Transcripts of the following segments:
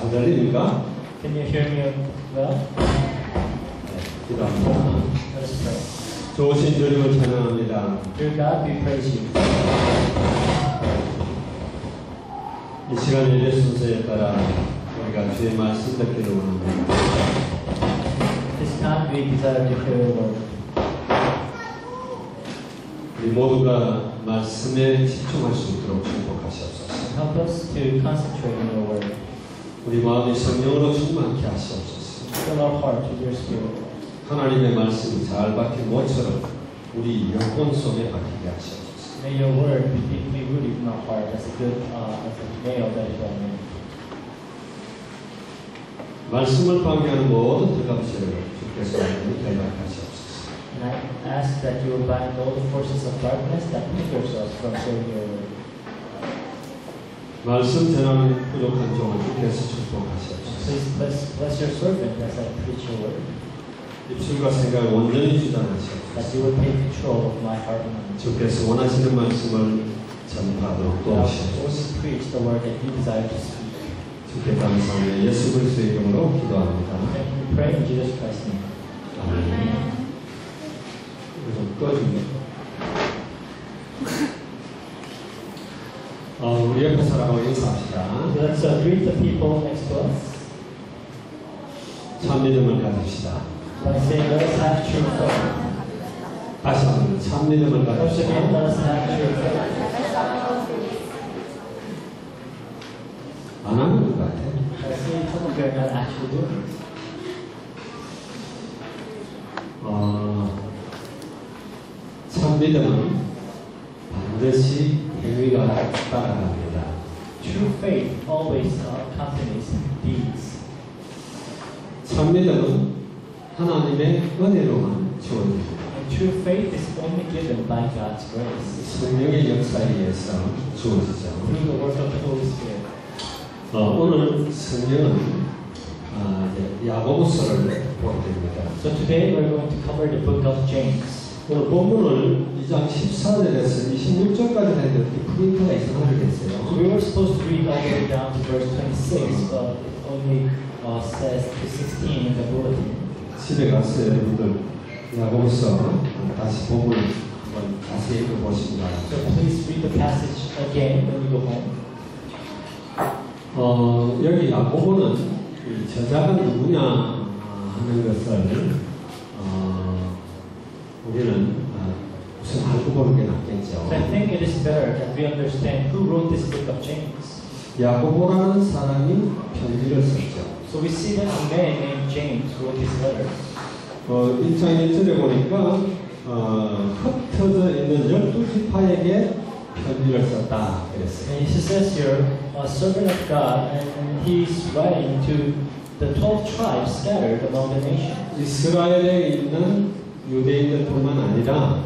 잘 들립니까? Can you hear me well? 기도합니다. Let us pray. 좋으신 주님을 찬양합니다. Dear God, we praise you. 이 시간 예배 순서에 따라 우리가 주의 말씀 듣기를 원합니다. This time we desire to hear your word. 우리 모두가 말씀에 집중할 수 있도록 축복하시옵소서. Help us to concentrate on your word. 우리 마음이 성령으로 충만케 하시옵소서. Fill our heart with your spirit. 하나님의 말씀이 잘 박힌 모처럼 우리 영혼 속에 박히게 하시옵소서. May your word be deeply rooted in our heart as a good as a nail that is well made. 말씀을 방해하는 모든 들감시를 주께서 결박하시옵소서. And I ask that you will bind all the forces of darkness that hinders us from serving your word. 말씀 전하는 부족한 종을 주께서 축복하시옵소서. Please bless your servant as I preach your word. 입술과 생각을 온전히 주장하시옵소서. That you will take control of my heart and mind. 주께서 원하시는 말씀을 전파하도록 That I will 도우시옵소서. only preach the word that you desire to speak. 주께 감사하며 예수 그리스도의 이름으로 기도합니다. And we pray in Jesus Christ's name. 아멘. 좀 꺼주면. 우리 옆에 사람하고 인사합시다. So let's greet the people next to us 참 믿음을 가집시다. by saying, let us have true faith. 다시 한번 참 믿음을 Once again, 가집시다. let us have true faith. 안 하는 것 같아. I see some of you are not actually doing this. 참 믿음은 반드시 행위가 따라갑니다. True faith always accompanies deeds. 참 믿음은 하나님의 은혜로만 주어집니다. And true faith is only given by God's grace 성령의 역사에 의해서 주어지죠. through the work of the Holy Spirit. 오늘 성경은 야고보서를 보게 됩니다. So today we're going to cover the book of James. 오늘 본문을 2장 14절에서 26절까지 했는데 프린터가 이상하게 됐어요. We were supposed to read all the way down to verse 26, but it only says to 16 in the bulletin. 집에 가서 여러분들 야고보서 다시 본문을 한번 자세히 읽어보시기 바랍니다. So please read the passage again when you go home. 여기 야고보는 이 저자가 누구냐 하는 것을 우리는 우선 알고 보는 게 낫겠죠. So I think it is better that we understand who wrote this book of James. 야고보라는 사람이 편지를 썼죠. So we see that a man named James wrote this letter. 1장 1절에 보니까 흩어져 있는 12지파에게 편지를 썼다 그랬어요. And he says here, a servant of God, and he's writing to the 12 tribes scattered among the nations. 이스라엘에 있는 유대인들뿐만 아니라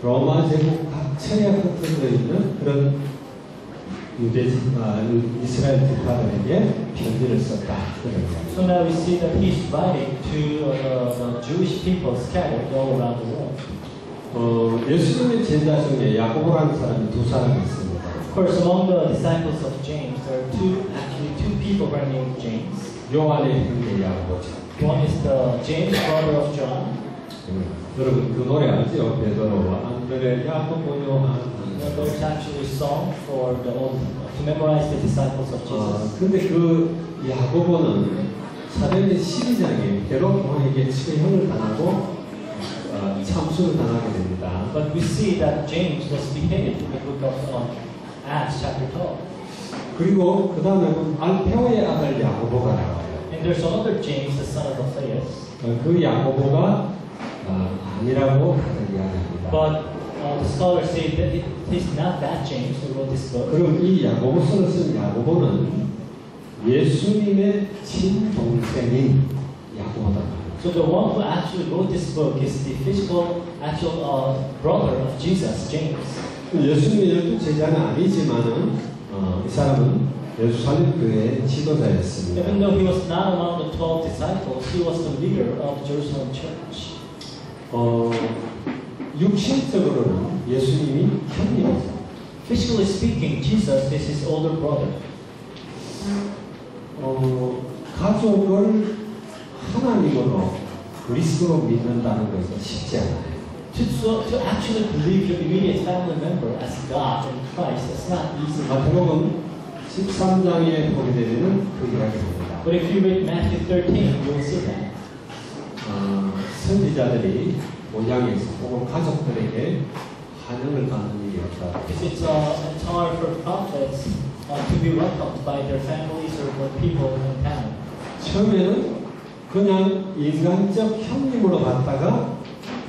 로마 제국 각처에 흩어져 있는 그런 이스라엘 지파들에게 편지를 썼다. So now we see that he's writing to the Jewish people scattered all around the world. 예수님의 제자 중에 야고보라는 사람이 두 사람이 있습니다. Of course, among the disciples of James, there are two people who are named James. 요한의 형제 야고보죠. One is the James, brother of John. 여러분 그 노래 알죠? 베드로와 안드레 야고보 요한. There's actually a song for the old to memorize the disciples of Jesus. 근데 그 야고보는 사도행전 12장에 헤롯 왕에게 처형을 당하고 참수를 당하게 됩니다. But we see that James was beheaded in the book of Acts chapter 12. 그리고 그 다음에 알페오의 아들 야고보가 나와요. And there's another James, the son of Alphaeus. 그 야고보가 아니라고 이야기합니다. But the scholars say that it is not that James who wrote this book. 그럼 이 야고보서를 쓴 야고보는 예수님의 친동생인 야고보다. So the one who actually wrote this book is the physical, actual brother of Jesus, James. 예수님의 열두 제자는 아니지만은 이 사람은 예루살렘 교회의 지도자였습니다. Even though he was not among the 12 disciples, he was the leader of Jerusalem church. 육신적으로는 예수님이 형님이죠. Physically speaking, Jesus is his older brother. 가족을 하나님으로 그리스도로 믿는다는 것은 쉽지 않아요. To actually believe your immediate family member as God in Christ is not easy. 마태복음 13장에 보게 되면 그 이야기입니다. But if you read Matthew 13, you will see that. 선지자들이 고향에서 혹은 가족들에게 환영을 받는 일이 없다. Because it's hard for prophets to be welcomed by their families or for people in town. 처음에는 그냥 인간적 형님으로 봤다가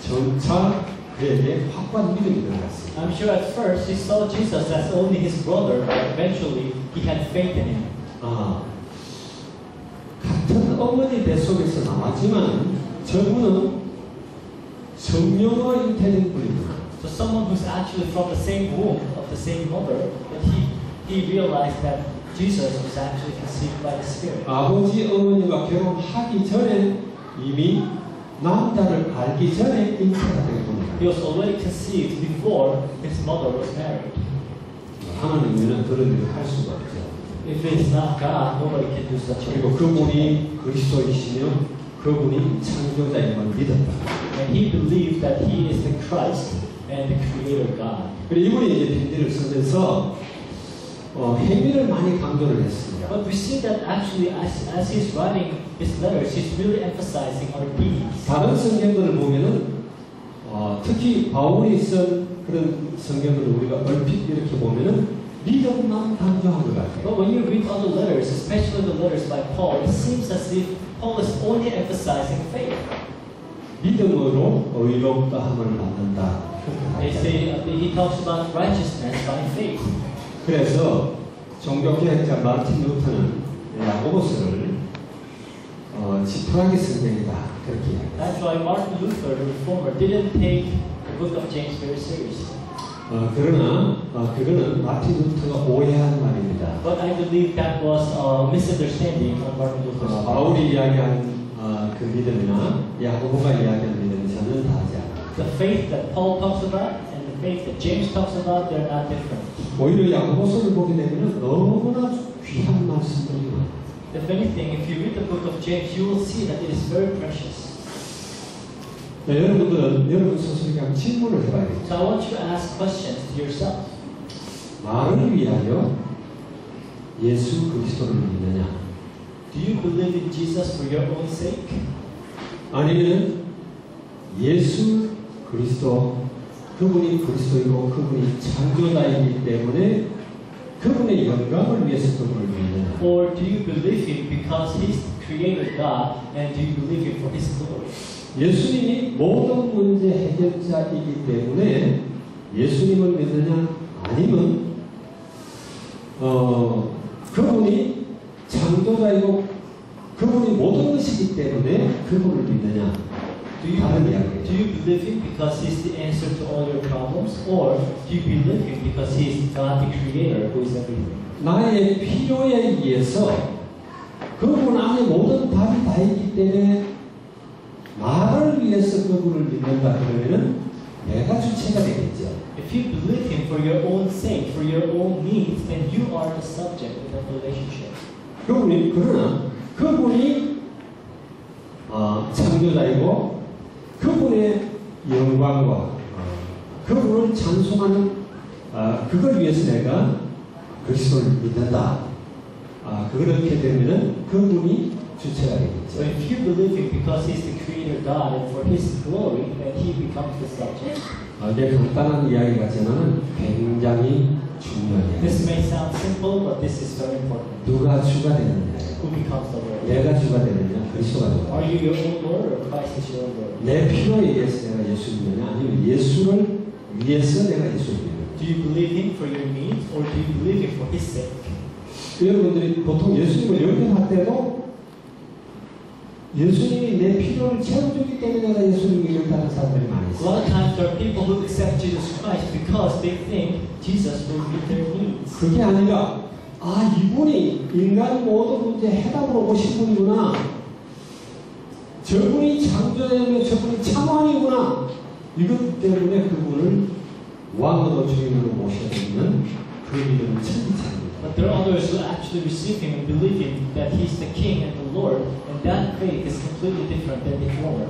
점차 그에게 확고한 믿음이 들어갔습니다. I'm sure at first he saw Jesus as only his brother, but eventually he had faith in him. 같은 어머니 뱃속에서 나왔지만 저분은 성령으로 잉태된 분입니다. So someone who's actually from the same womb of the same mother, but he realized that Jesus was actually conceived by the Spirit. 아버지 어머니가 결혼하기 전에 이미 남자를 알기 전에 잉태가 된 겁니다. He was already conceived before his mother was married. 하나님은 그런 일을 할 수가 없죠. If it's not God, nobody can do such a 그리고 thing. 그분이 그리스도이시며 그분이 창조자임을 믿었다. And he believed that he is the Christ and the Creator God. 그리고 이분이 이제 편지를 쓰면서 행위를 많이 강조를 했습니다. But we see that actually, as he's writing his letters, he's really emphasizing our deeds. 다른 성경들을 보면은 특히 바울이 쓴 그런 성경들을 우리가 얼핏 이렇게 보면은 믿음만 강조한 것 같아요. But when you read other letters, especially the letters by Paul, it seems as if Paul is only emphasizing faith. 믿음으로 의롭다함을 받는다. They say he talks about righteousness by faith. 그래서 종교개혁자 마르틴 루터는 야고보서를 지푸라기 성경이다 그렇게 이야기합니다. That's why Martin Luther, the reformer, didn't take the book of James very seriously. 그러나 그거는 마틴 루터가 오해한 말입니다. But I believe that was a misunderstanding on Martin Luther's part. 바울이 이야기한 그 믿음이나 야고보가 이야기한 믿음이 전혀 다르지 않아요. The faith that Paul talks about and the faith that James talks about, they're not different. 오히려 야고보서를 보게 되면 너무나 귀한 말씀들이 많아요. If anything, if you read the book of James, you will see that it is very precious. 네, 여러분들은 여러분 스스로에게 한번 질문을 해봐야겠죠. So I want you to ask questions to yourself. 나를 위하여 예수 그리스도를 믿느냐? Do you believe in Jesus for your own sake? 아니면 예수 그리스도 그분이 그리스도이고 그분이 창조자이기 때문에 그분의 영광을 위해서 그분을 믿느냐? Or do you believe him because he's the creator God and do you believe him for his glory? 예수님이 모든 문제 해결자이기 때문에 예수님을 믿느냐? 아니면 그분이 창조자이고 그분이 모든 것이기 때문에 그분을 믿느냐? 다른 이야기예요. Do you believe him because he's the answer to all your problems? Or do you believe him because he's God the creator who is everything? 나의 필요에 의해서 그분 안에 모든 답이 다 있기 때문에 나를 위해서 그분을 믿는다 그러면은 내가 주체가 되겠죠. If you believe him for your own sake, for your own needs, then you are the subject of that relationship. 그러나 그분이 창조자이고 그분의 영광과 그분을 찬송하는 그걸 위해서 내가 그리스도를 믿는다. 그렇게 되면은 그분이 주체가 되겠죠. So if you believe him because he's the creator God and for his glory, then he becomes the subject. 이게 간단한 이야기 같지만은 굉장히 중요해요. This may sound simple, but this is very important. 누가 주가 되느냐? Who becomes the Lord? 내가 주가 되느냐? 그리스도가 되느냐? Are you your own Lord or Christ is your own Lord? 내 필요에 의해서 내가 예수를 믿느냐? 아니면 예수를 위해서 내가 예수를 믿느냐? Do you believe him for your needs or do you believe him for his sake? 여러분들이 보통 예수님을 영접할 때도 예수님이 내 필요를 채워주기 때문에 내가 예수님을 영접하는 사람들이 많이 A 있어요. lot of times there are people who accept Jesus Christ because they think Jesus will meet their needs. 그게 아니라 이분이 인간 모든 문제 해답을 오신 분이구나. 저분이 창조자이며 저분이 참왕이구나. 이것 때문에 그분을 왕으로 주인으로 모셔드리는 그 믿음은 천리차입니다. But there are others who actually receive Him and believe Him that He's the King and the Lord, and that faith is completely different than the former.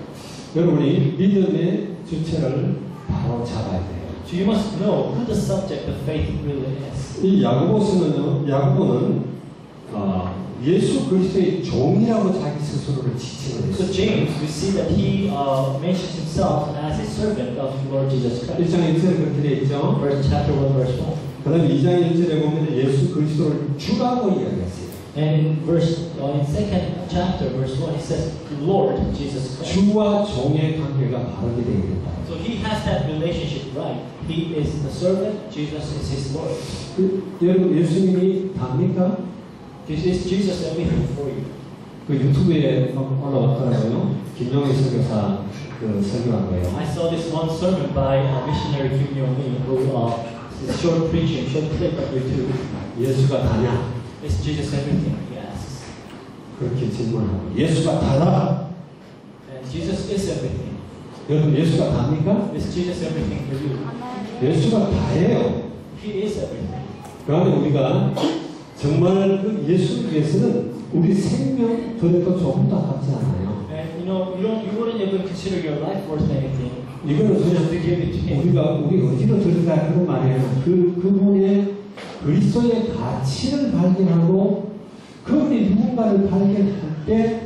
여러분이 믿음의 주체를 바로 잡아야 돼요. So you must know who the subject of faith really is. 이 야고보는 예수 그리스도의 종이라고 자기 스스로를 지칭을 So 했어요. James, we see that he mentions himself as a servant of the Lord Jesus Christ. 1장 1절에 그렇게 되어 있죠. First chapter 1 verse 1. 그 다음에 2장 1절에 보면 예수 그리스도를 주라고 이야기했어요. And in second chapter verse 1 he says Lord Jesus Christ. 주와 종의 관계가 바르게 되어야 된다. So he has that relationship right. He is the servant, Jesus is his Lord. 여러분 예수님이 답니까? Is Jesus everything for you? 그 유튜브에 올라왔더라고요. 김영희 설교사 그 설교한 거예요. I saw this one sermon by missionary Kim Yong-mi who is short preaching, short clip of YouTube. 예수가 다냐? Is Jesus everything? He asks. 그렇게 질문하고 예수가 다다? And Jesus is everything. 여러분 예수가 답니까? Is Jesus everything for you? 예수가 다예요. He is everything. 그러면 우리가 정말 그 예수를 위해서는 우리 생명 드려도 조금도 아깝지 않아요. And you wouldn't even consider your life worth anything. 이거는 Just to 그냥 give it to Him. 우리 어디로 들어가 그런 말이에요. 그분의 그리스도의 가치를 발견하고 그분이 누군가를 발견할 때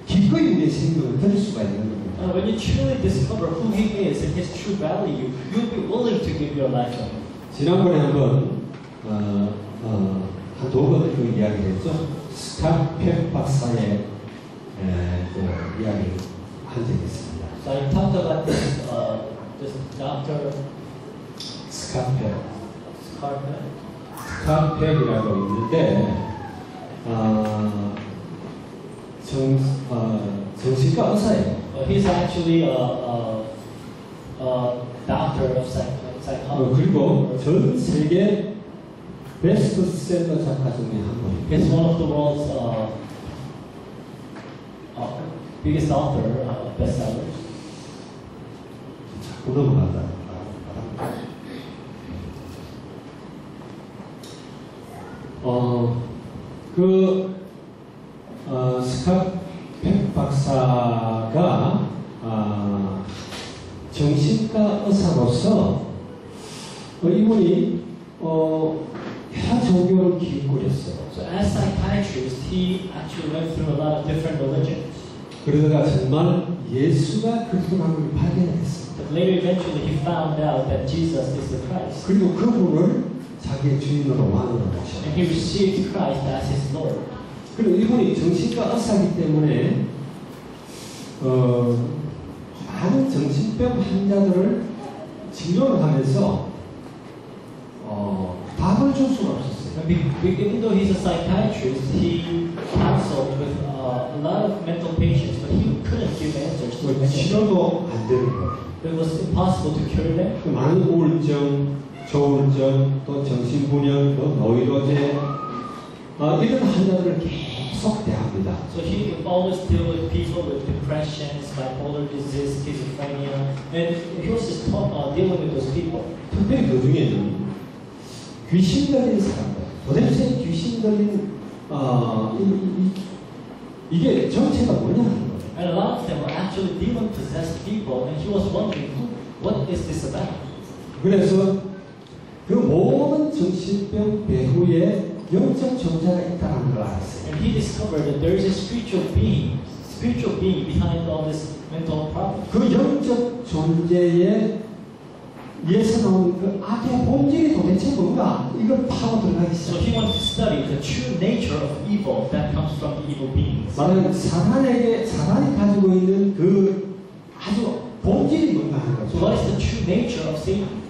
기꺼이 우리의 생명을 드릴 수가 있는 겁니다. When you truly discover who He is and His true value, you'll be willing to give your life to Him. 지난번에 한번 한 두 번 그 이야기를 했죠. 스카펙 박사의 그 이야기를 한 적이 있습니다. So I talked about this Dr. 스카펙 Scarpet. 스카펙이라고 있는데 정신과 의사예요. He's actually a doctor of psychology. 그리고 전 세계 베스트셀러 작가 중에 한 분입니다. He's one of the world's biggest author of bestsellers. 자꾸 넘어간다. 스캇 박사가 정신과 의사로서 이분이 여러 종교를 기울였어요. So as psychiatrist, he actually went through a lot of different religions. 그러다가 정말 예수가 그리스도라는 걸 발견했어요. But later, eventually, he found out that Jesus is the Christ. 그리고 그분을 자기의 주인으로 왕으로 And 모셨어요. he received Christ as his Lord. 그리고 이분이 정신과 의사이기 때문에 많은 정신병 환자들을 진료를 하면서 답을 줄 수가 없었어요. Even though he's a psychiatrist, he counseled with a lot of mental patients, but he couldn't give answers to many. 치료도 안 되는 거예요. It was impossible to cure them. 그 많은 우울증, 조울증, 또 정신분열, 또 노이로제 이런 환자들을 계속 대합니다. So he would always deal with people with depression, bipolar disease, schizophrenia, and he was just dealing with those people. 특별히 그 중에는 귀신 들린 사람들, 도대체 귀신 들린 이게 정체가 뭐냐 하는 거예요. And a lot of them were actually demon-possessed people, and he was wondering, what is this about? 그래서 그 모든 정신병 배후에 영적 존재가 있다는 걸 알았어요. And he discovered that there is a spiritual being behind all this mental problem. 그 영적 존재에 예서 나오는 그 악의 본질이 도대체 뭔가 이걸 파고 들어가기 So 시작해요. he wanted to study the true nature of evil that comes from the evil beings. 말하자면 사단이 가지고 있는 그 아주 본질이 뭔가 하는 So 거죠. what is the true nature of Satan?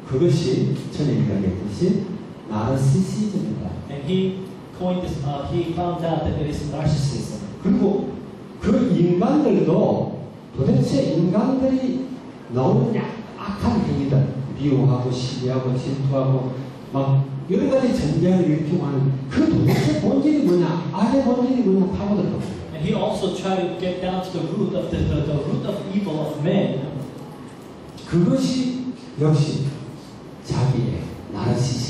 그것이 전에 이야기했듯이 나르시시즘입니다. And he coined this. He found out that it is narcissism. 그리고 그 인간들도 도대체 인간들이 너무 악한 행위들, 미워하고 시기하고 질투하고 막 여러 가지 전쟁을 일으키고 하는 그 도대체 본질이 뭐냐, 악의 본질이 뭐냐 파고들고. And he also tried to get down to the root of the root of evil of men. 그것이 역시 자기의 나르시즘.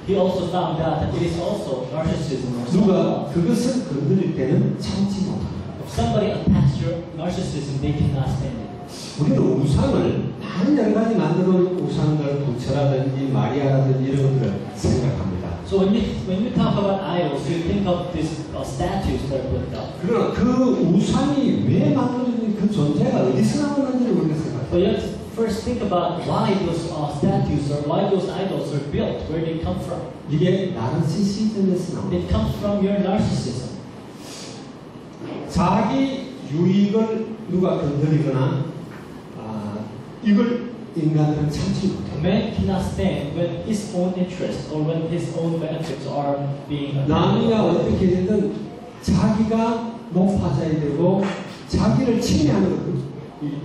he also found out that it is also narcissism or 누가 self-love. 그것을 건드릴 때는 참지 못합니다. If somebody attacks your narcissism, they cannot stand it. 우리는 우상을 많은 여러 가지 만들어 놓은 우상들, 부처라든지 마리아라든지 이런 것들을 생각합니다. So when you talk about idols, you think of these statues that are put up. 그러나 그 우상이 왜 만들어진 그 존재가 어디서 나왔는지를 우리가 But you 생각합니다. have to first think about why those statues or why those idols are built, where they come from. 이게 나르시시즘에서 나옵니다. It comes from your narcissism. 자기 유익을 누가 건드리거나 이걸 인간들은 참지 A 못해요. man cannot stand when his own interest or when his own benefits are being 남이가 attacked. 어떻게 되든 자기가 높아져야 되고 자기를 침해하는 것을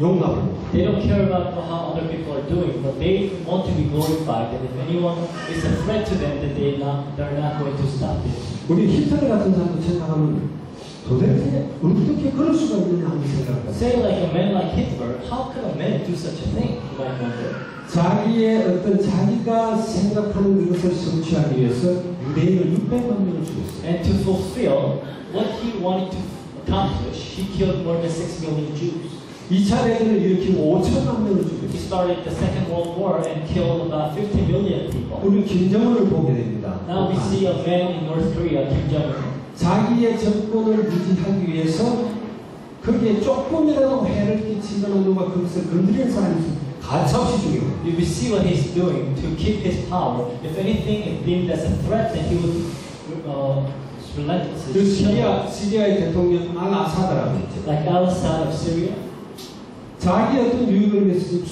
용납을 못해요. They don't care about how other people are doing, but they want to be glorified. And if anyone is a threat to them, then they're not going to stop it. 우리 히틀러 같은 사람도 생각하면 도대체 어떻게 그럴 수가 있느냐 하는 생각을 해요. Say like a man like Hitler, how could a man do such a thing? You might wonder. 자기의 어떤 자기가 생각하는 것을 성취하기 위해서 유대인을 600만 명을 죽였어요. And to fulfill what he wanted to accomplish, he killed more than 6 million Jews. 2차 대전을 일으키고 5천만 명을 He 죽였어요. started the Second World War and killed about 50 million people. 우리 김정은을 보게 됩니다. Now we see a man in North Korea, Kim Jong-un. 자기의 정권을 유지하기 위해서 거기에 조금이라도 해를 끼치거나 누가 그것을 건드리는 사람이 있으면 가차없이 죽여요. You will see what he's doing to keep his power. If anything is deemed as a threat, then he would 그 relentlessly kill them. 시리아의 대통령 al-아사드라고 있죠. Like Al-Assad of Syria. 자기 어떤 유익을 위해서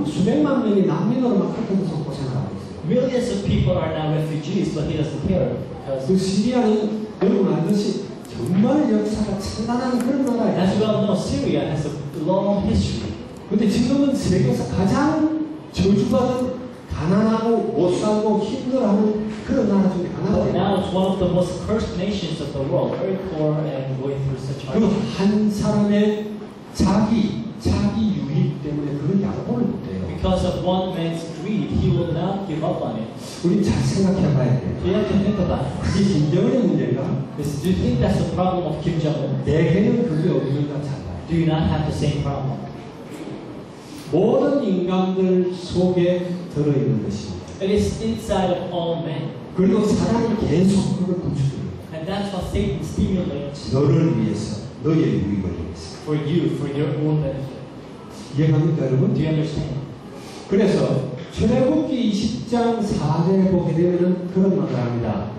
수백만 명이 난민으로 막 흩어져서 고생하고 있어요. Millions of people are now refugees, but he doesn't care. 그 Because 시리아는 여러분 알듯이 정말 역사가 찬란한 그런 나라예요. as well known, Syria has a long history. 근데 지금은 세계에서 가장 저주받은 가난하고 못 살고 힘들어하는 그런 나라 중에 But 하나예요. now it's one of the most cursed nations of the world, very poor and going through such 그리고 hardship. 한 사람의 자기 유익 때문에 그런 양보를 못해요. Because of one man's greed, he will not give up on it. 우리 잘 생각해봐야 돼요. So you have to think about it. 이게 김정은의 문제인가? Do you think that's the problem of Kim Jong-un? 내게는 그게 없는가 잘 봐요. Do you not have the same problem? 모든 인간들 속에 들어있는 것입니다. It is inside of all men. 그리고 사람이 계속 그걸 부추겨요. And that's what Satan stimulates 너를 위해서, 너의 유익을 위해서. for you, for your own benefit. 이해갑니까 여러분? Do you understand? 그래서 출애굽기 20장 4절에 보게 되면 그런 말을 합니다.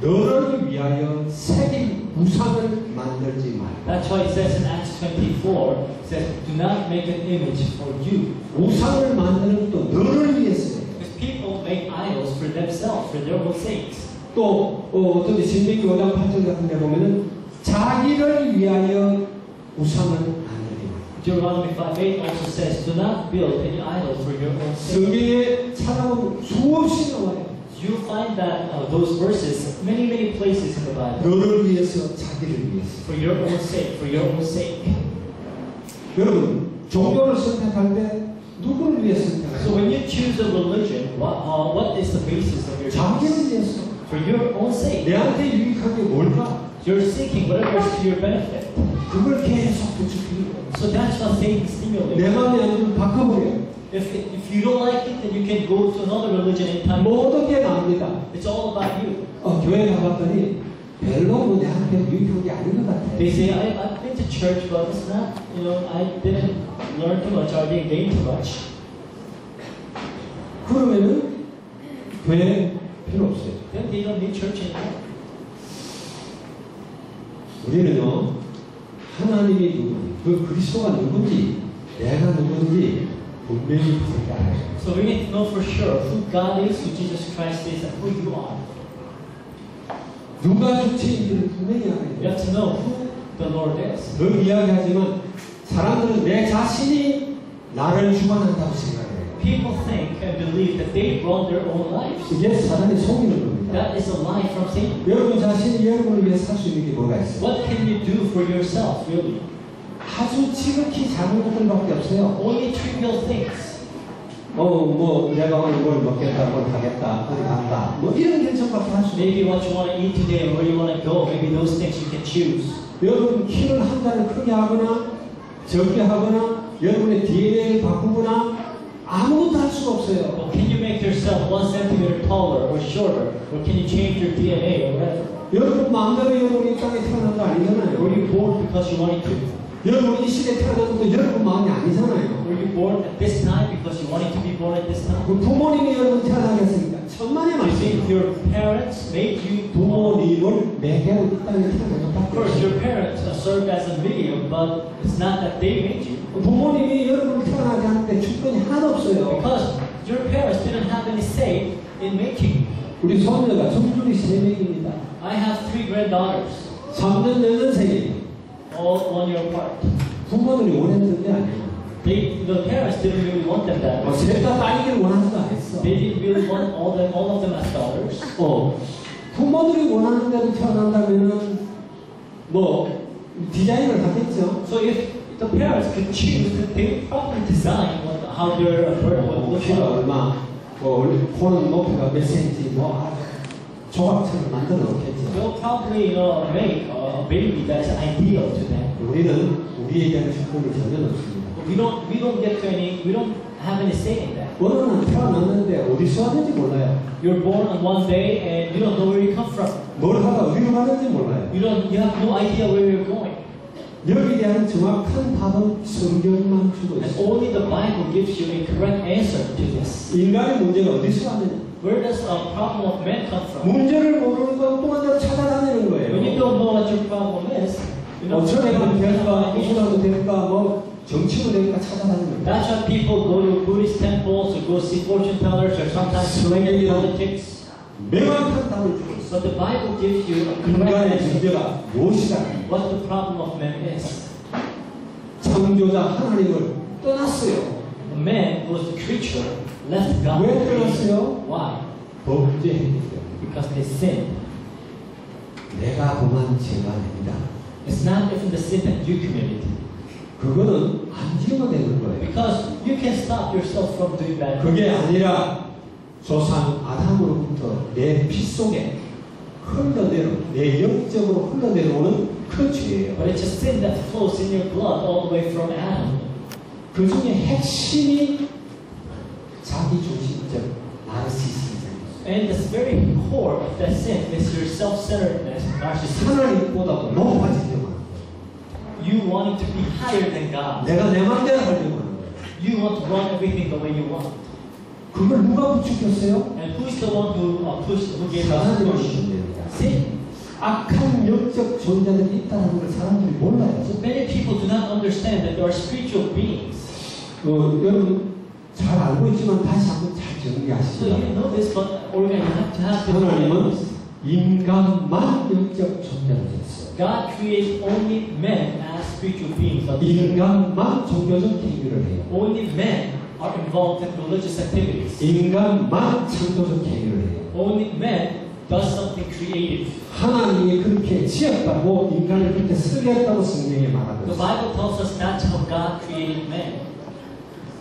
너를 위하여 새긴 우상을 만들지 말고. That's why it says in Acts 24, it says, do not make an image for you. 우상을 만드는 것도 너를 위해서예요. Because people make idols for themselves, for their own sakes. 또 어떤 신명기 5장 8절 같은 데 보면은 자기를 위하여 우상을 만들지 말고. Deuteronomy 5:8 also says, do not build any idols for your own sake. 성경에 찾아보면 수없이 나와요. You find that those verses many places in the Bible. 너를 위해서, 자기를 위해서. For your own sake, for your own sake. 여러분, 종교를 선택할 때 누구를 위해 So 선택하세요? when you choose a religion, what is the basis of your choice? 자기를 위해서. For your own sake. 내한테 유익한 게 뭘까? You're seeking whatever is to your benefit. 그걸 계속 부추기는 거예요. So that's what Satan stimulates. 내 마음에 안 들면 바꿔버려요. If you don't like it, then you can go to another religion anytime. 모든 게 나옵니다. It's all about you. 교회 가봤더니 별로 뭐 내한테 유익한 게 아닌 것 같아. They say, I've been to church, but it's not, I didn't learn too much, or I didn't gain too much. 그러면은 교회 필요 없어요. Then they don't need church anymore. 우리는요, 하나님이 누군지, 그 그리스도가 누군지, 내가 누군지 분명히 그렇게 알아요. So we need to know for sure who God is, who Jesus Christ is, and who you are. 누가 주체인지를 분명히 알아야 You 돼요. have to know who the Lord is. 늘 이야기하지만 사람들은 내 자신이 나를 주관한다고 생각해요. People think and believe that they run their own lives. 이게 사단이 속이는 겁니다. That is a lie from Satan. 여러분 자신이 여러분을 위해 살 수 있는 게 뭐가 있어요? What can you do for yourself, really? 아주 지극히 작은 것들밖에 없어요. Only trivial things. 내가 오늘 뭘 먹겠다, 뭘 하겠다, 어디 간다. 뭐 이런 게 수밖에 할 수 없어요. Maybe what you want to eat today or where you want to go, maybe those things you can choose. 여러분 키를 한 달을 크게 하거나 적게 하거나 여러분의 DNA를 바꾸거나 아무것도 할 수가 없어요. Well, can you make yourself 1 centimeter taller or shorter? Or can you change your DNA or whatever? 여러분 마음대로 여러분이 이 땅에 태어난 거 Were 아니잖아요. you born because you wanted to? 여러분 이 시대에 태어난 것도 여러분 마음이 아니잖아요. Were you born at this time because you wanted to be born at this time? 그 부모님이 여러분 태어나겠습니까? 천만의 You see, 말씀. your parents made you 부모님을 매개로 이 땅에 태어난 Of course, 것밖에 your parents served as a medium, but it's not that they made you. 부모님이 여러분을 태어나게 하는데 주권이 하나도 없어요. Because your parents didn't have any say in making you. 우리 손녀가 정준이 3명입니다. I have 3 granddaughters, 3년 연년생이에요. all 1 year apart. 부모들이 원했던 게 아니에요. The parents didn't really want them that much. 셋다 딸기를 원하지도 않았어. They didn't really want all of them as daughters. 부모들이 원하는 대로 태어난다면은 뭐 디자인을 하겠죠. So if the parents could choose, they probably design how their birth would look 키가 like. 얼마, 코는 높이가 몇 센치, 조각처럼 만들어 놓겠죠. They'll probably make a baby that's ideal to them. 우리는 우리에 대한 주권이 전혀 없습니다. But we don't have any say in that. 어느 날 태어났는데 어디서 왔는지 몰라요. You're born on one day and you don't know where you come from. 뭘 하다 어디로 가는지 몰라요. You have no idea where you're going. 여기에 대한 정확한 답은 성경만 주고 And 있어요. only the Bible gives you a correct answer to this. 인간의 문제가 어디서 왔느냐? Where does the problem of man come from? 문제를 모르는 건 엉뚱한 찾아다니는 거예요. When you don't know what your problem is, you know, 어쩌면 될까, 무술하도 될까, 정치로 될까 찾아다니는 거예요. that's why people go to Buddhist temples or go see fortune tellers or sometimes play politics. 명확한 답을 주고 있어요. But the Bible gives you a correct 인간의 answer. 문제가 무엇이다? What the problem of man is. 창조자 하나님을 떠났어요. Man was the creature, left God. 왜 떠났어요? Why? 범죄했기 때문에. Because they sinned. 내가 범한 죄가 아니다. It's not even the sin that you committed. 그거는 안 지어도 되는 거예요. Because you can stop yourself from doing bad. 그게 아니라 조상 아담으로부터 내 피 속에 내 영적으로 흘러내려오는 그 죄예요. But it's a sin that flows in your blood all the way from Adam. 그 중에 핵심이 자기중심적 나르시시즘이에요. And the very core of that sin is your self-centeredness, narcissism. 하나님보다 높아지려고 하는 거예요. You wanting to be higher than God. 내가 내 맘대로 하려고 하는 거예요. You want to run everything the way you want. 그걸 누가 부추겼어요? And who is the one who gave us 사단이 push? 부추깁니다. Sin. 악한 영적 존재들이 있다는 걸 사람들이 몰라요. So many people do not understand that there are spiritual beings. 여러분 잘 알고 있지만 다시 한번 잘 So 정리하시죠. you know this, but we're going to have to 하나님은 인간만 영적 존재로 됐어요. God creates only men as spiritual beings. 인간만 종교적 행위를 해요. Only men are involved in religious activities. 인간만 창조적 행위를 해요. Only man does something creative. 하나님이 그렇게 지었다고 인간을 그렇게 쓰겠다고 성경에 말하고 The 있어요. Bible tells us that's how God created man.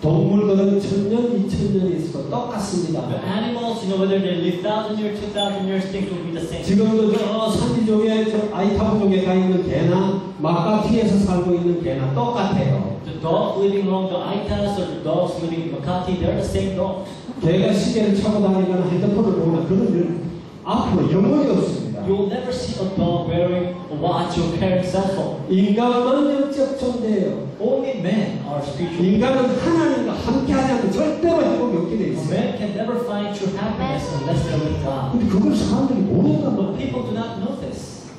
동물들은 1000년, 2000년이 있어도 The 똑같습니다. animals, whether they live 1,000 years, 2,000 years, things will be the same. 지금도 저 산지족에, 저 아이타부족에 가 있는 개나 마카티에서 살고 있는 개나 똑같아요. The dogs living along the Aitas or the dogs living in Makati, they're the same dogs. 개가 시계를 차고 다니거나 핸드폰을 보거나 그런 일 앞으로 영원히 없습니다. You'll never see a dog wearing a watch or carrying a cell phone. 인간만 영적 존재예요. Only men are spiritual beings. 인간은 하나님과 함께하지 않으면 절대로 행복이 없게 돼 A 있어요. man can never find true happiness unless they're with God. 근데 그걸 사람들이 모른단 But 말이에요. people do not know this.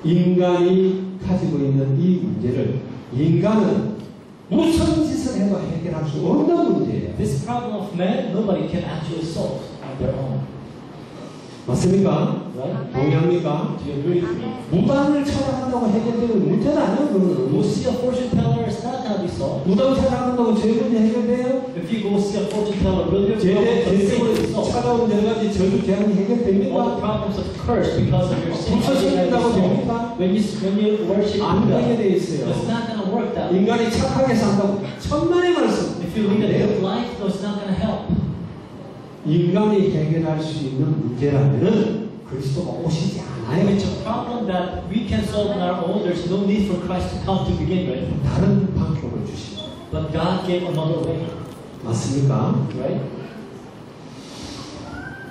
인간이 가지고 있는 이 문제를 인간은 무슨 짓을 해도 해결할 수 없는 문제예요. This problem of man, nobody can actually solve on their own. 맞습니까? Right? 동의합니까? Do you agree with me? 무당을 찾아간다고 해결되는 문제는 아니에요. You 그거는. see a fortune teller, it's not going to be solved. 무당 찾아간다고 죄 문제 해결돼요? If you go see a fortune teller, will your 죄 problem 때문에 solved? 찾아온 여러 가지 저주 재앙이 All the 해결됩니까? problems of curse because of your sin, 부처신다고 됩니까? when you worship 안 되게 Buddha, 돼 있어요. it's not going to work that way. 인간이 착하게 산다고 천만의 말씀. If you lead a good life, no, it's not going to help. 인간이 해결할 수 있는 문제라면은 그리스도가 오시지 If 않아요. it's a problem that we can solve on our own, there's no need for Christ to come to begin with. 다른 방법을 주시고. But God gave another way, 맞습니까? right?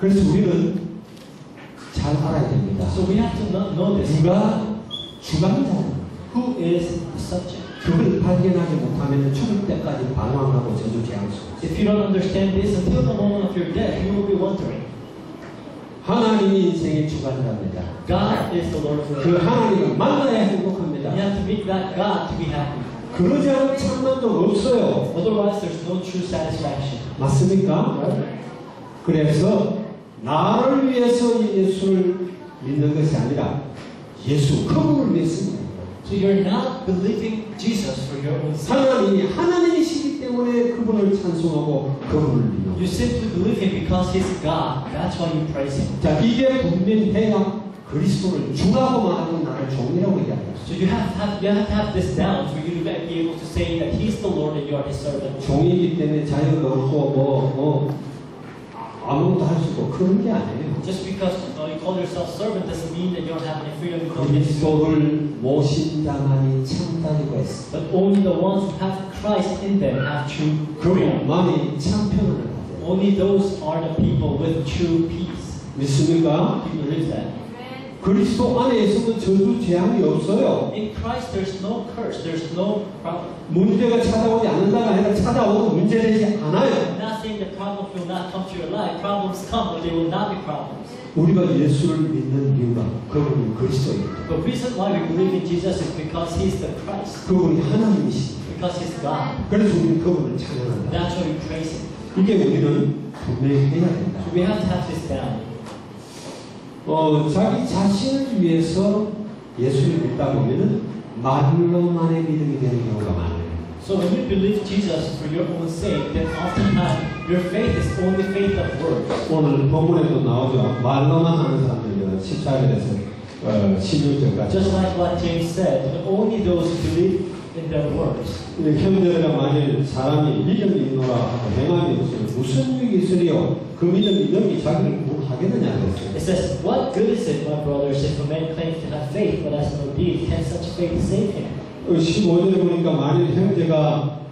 그래서 우리는 잘 알아야 됩니다. So we have to know this. 누가 주관자냐? Who is the subject? 그걸 발견하지 못하면 죽을 때까지 방황하고 저주제할 수 없어요. If you don't understand this until the moment of your death, you will be wondering. 하나님이 인생의 주관자입니다. God is the Lord of your 그 life. 하나님을 만나야 You 행복합니다. have to meet that God to be happy. 그러지 않으면 참 만족 없어요. Otherwise, there's no true satisfaction. 맞습니까? 그래서 나를 위해서 이 예수를 믿는 것이 아니라 예수 그분을 믿습니다. So you're not believing Jesus for your own sake. 하나님이 하나님이시기 때문에 그분을 찬송하고 그분을 믿는 You simply believe Him because He's God. That's why you praise Him. 자, 이게 분명해야 그리스도를 주라고 말하는 나를 종이라고 얘기합니다. So you have to have this down for you to be able to say that He's the Lord and you are His servant. 종이기 때문에 자유가 없고 아무것도 할 수 없고 그런 게 아니에요. Just because you call yourself servant doesn't mean that you don't have any freedom. You don't get to go. 그리스도를 모신 자만이 참다니고 했어. But only the ones who have Christ in them have true freedom. 그만이 참 평안을 가져요. Only those are the people with true peace. 믿습니까? Do you believe that? 그리스도 안에 있으면 저주 재앙이 없어요. In Christ, there's no curse. There's no problem. 문제가 찾아오지 않는다가 아니라 찾아오면 문제되지 않아요. I'm not saying that problems will not come to your life. Problems come, but they will not be problems. 우리가 예수를 믿는 이유가 그분이 그리스도입니다. The reason why we believe in Jesus is because He's the Christ. 그분이 하나님이십니다. Because He's God. 그래서 우리는 그분을 찬양한다. That's why we praise Him. 이게 우리는 분명히 해야 된다. So we have to have this down. 자기 자신을 위해서 예수를 믿다 보면은 말로만의 믿음이 되는 경우가 많아요. So when you believe Jesus for your own sake, then oftentimes your faith is only faith of words. 오늘 본문에도 나오죠. 말로만 하는 사람들은 14절에서 16절까지. Just like what James said, only those who believe in their words. 형제들아 만일 사람이 믿음이 있노라 행함이 없으면 무슨 유익이 있으리요? 그 믿음이 능히 자기를 구하겠느냐 그랬어요. It says, what good is it, my brothers, if a man claims to have faith but has no deed? Can such faith save him? 15절에 보니까 만일 형제나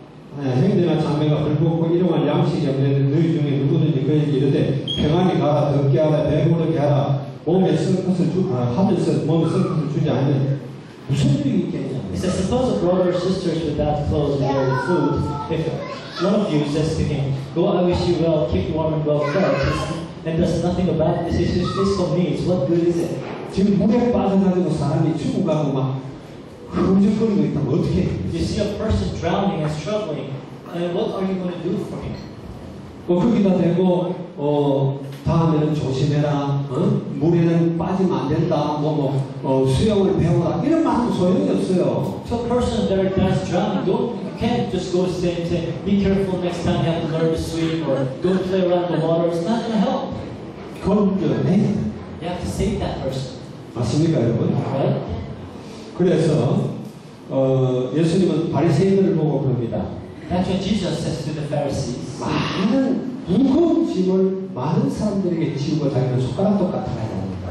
자매가 불붙고 일용할 양식이 없는 너희 중에 누구든지 그에게 이르되 평안히 가라 덥게 하라 배부르게 하라 몸에 쓸 것을 하면서 몸에 쓸 것을 주지 않으면 무슨 유익이 있겠냐. It says, suppose a brother or sisters without clothes and without food, if one of you says to him, go, I wish you well, keep warm and well fed, and does nothing about this his physical needs, what good is it? 지금 물에 빠져가지고 사람이 죽어가고 막 흐물거리고 있다면 어떻게 해요? You see a person drowning and struggling, and what are you going to do for him? 거기다 대고 다음에는 조심해라. 물에는 빠지면 안 된다. 수영을 배워라. 이런 말도 소용이 없어요. So a person that's drowning, you can't just go say, be careful next time you have to learn to swim or go play around the water. It's not going to help. 건져내. You have to save that person. 맞습니까, 여러분? Right? 그래서 예수님은 바리새인들을 보고 그럽니다. That's what Jesus says to the Pharisees. 많은 무거운 짐을 많은 사람들에게 지우고 자기는 손가락도 까딱하지 않는다.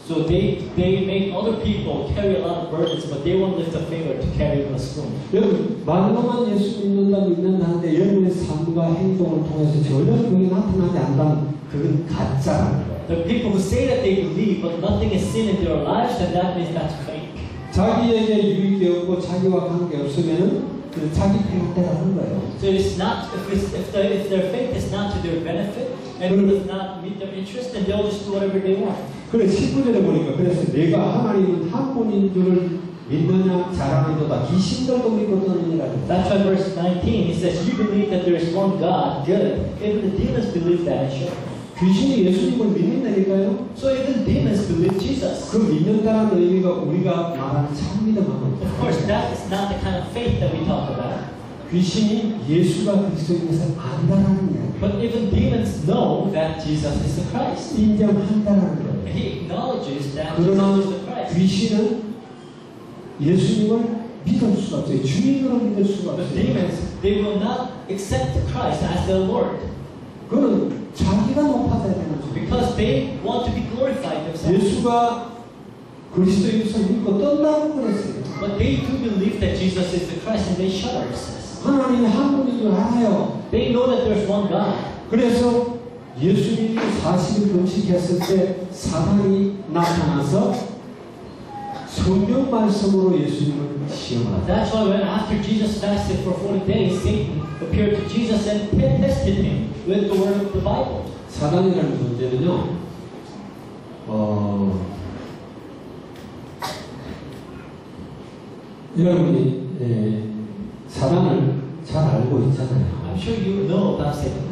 So they make other people carry a lot of burdens, but they won't lift a finger to carry a spoon. 여러분 말로만 예수 믿는다는데 여러분의 삶과 행동을 통해서 전혀 그게 나타나지 않는다면 그건 가짜라는 거예요. The people who say that they believe, but nothing is seen in their lives, then that means that's fake. 자기에게 유익이 없고 자기와 관계 없으면은 자기 편대로 하는 거예요. So it's not if their faith is not to their benefit and it does not meet their interest, then they'll just do whatever they want. 그래 19절에 보니까 그래서 내가 하나님은 한 분인 줄을 믿느냐 자랑이도다 귀신들도 믿고 떠느니라. That's why verse 19 he says, "You believe that there is one God, good. Even the demons believe that." Sure. 귀신이 예수님을 믿는다니까요. So even demons believe Jesus. 그 믿는다는 의미가 우리가 말하는 참 믿음하고. Of course, that is not the kind of faith that we talk about. 귀신이 예수가 그리스도인 것을 안다라는 이야기. But even demons know that Jesus is the Christ. 인정한다라는 거예요. And he acknowledges that Jesus 그러나 is the Christ. 귀신은 예수님을 믿을 수가 없어요. 주인으로 믿을 수가 The 없어요. demons, they will not accept Christ as their Lord. 그는 참 they want to be glorified themselves. 예수가 그리스도인으로서 믿고 떤다고 그랬어요. But they do believe that Jesus is the Christ and they shudder, it says. 하나님이 한 분인 줄 알아요. They know that there's one God. 그래서 예수님이 40일 금식했을 때 사단이 나타나서 성경 말씀으로 예수님을 시험하다. That's why when after Jesus fasted for 40 days, Satan appeared to Jesus and tested him with the word of the Bible. 사단이라는 존재는요, 여러분이 사단을 잘 알고 있잖아요. I'm sure you know about Satan.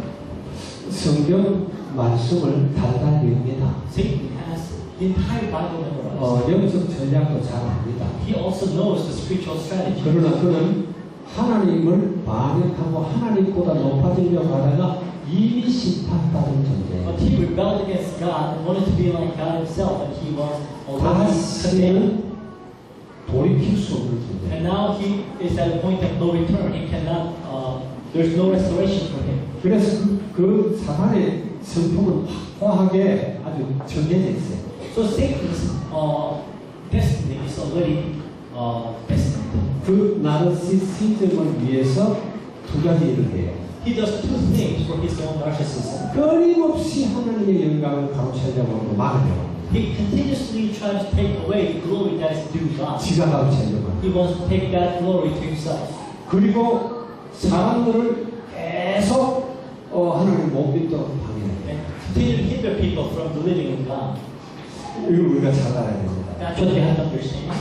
성경 말씀을 달달 외웁니다. Satan has the entire Bible memorized. 영적 전략도 잘 압니다. He also knows the spiritual strategy. 그러나 그는 하나님을 반역하고 하나님보다 높아지려고 하다가 이미 심판받은 존재예요. But he rebelled against God and wanted to be like God himself, and he was already condemned. 다시는 돌이킬 수 없는 존재. And now he is at a point of no return. He cannot. There's no restoration for him. 그래서 그 사단의 성품은 확고하게 아주 정해져 있어요. So Satan's destiny is already destined. 그 나르시시즘을 위해서 두 가지 일을 해요. He does two things for his own narcissism. 끊임없이 하나님의 영광을 가로채려고 하고 막으려고. He continuously tries to take away the glory that is due God. 지가 가로채려고 하고. He wants to take that glory to himself. 그리고 사람들을 계속 하나님 못 믿도록 방해해요. And continue to hinder people from believing in God. 이걸 우리가 잘 알아야 됩니다. That's what you have to understand.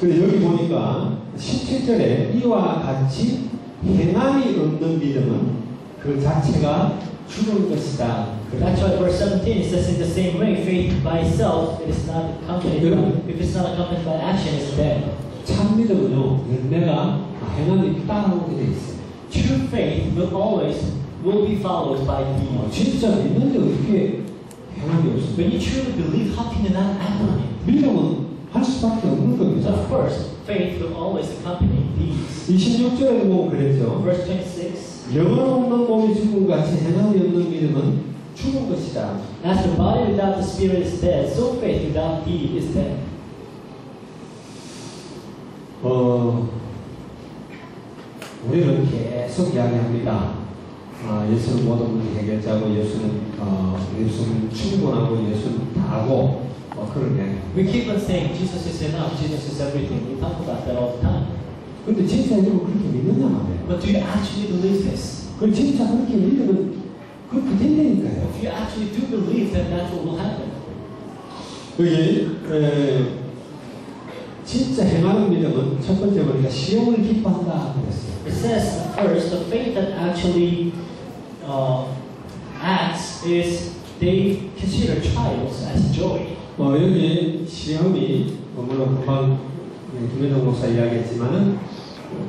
근데 여기 보니까 17절에 이와 같이 행함이 없는 믿음은 그 자체가 죽은 것이다. That's why verse 17 it says in the same way, faith by itself, it is not accompanied by, if it's not accompanied by action, it's dead. 참 믿음은요, 열매가 행함이 따라오게 돼 있어요. True faith will be followed by deeds. 진짜 믿는데 어떻게 행함이 없어요? When you truly believe, how can you not act on it? 믿음은 할 수밖에 없는 겁니다. Of course, faith will always accompany deeds. 26절에 보면 그랬죠. Verse 26. 영혼 없는 몸이 죽은 같이 행함이 없는 믿음은 죽은 것이다. As the body without the spirit is dead, so faith without deed is dead. 우리는 계속 이야기합니다. 예수는 모든 문제 해결자고 예수는 충분하고 예수는 다하고 그런 이야기. We keep on saying Jesus is enough, Jesus is everything. We talk about that all the time. 근데 진짜 여러분 그렇게 믿느냐 말이에요. But do you actually believe this? 그 진짜 그렇게 믿으면 그렇게 된다니까요. If you actually do believe, then that's what will happen. 여기 진짜 행하는 믿음은 첫 번째 보니까 시험을 기뻐한다 그랬어요. It says first, the faith that actually acts is they consider trials as joy. 여기 시험이 물론 금방 김혜정 목사 이야기했지만은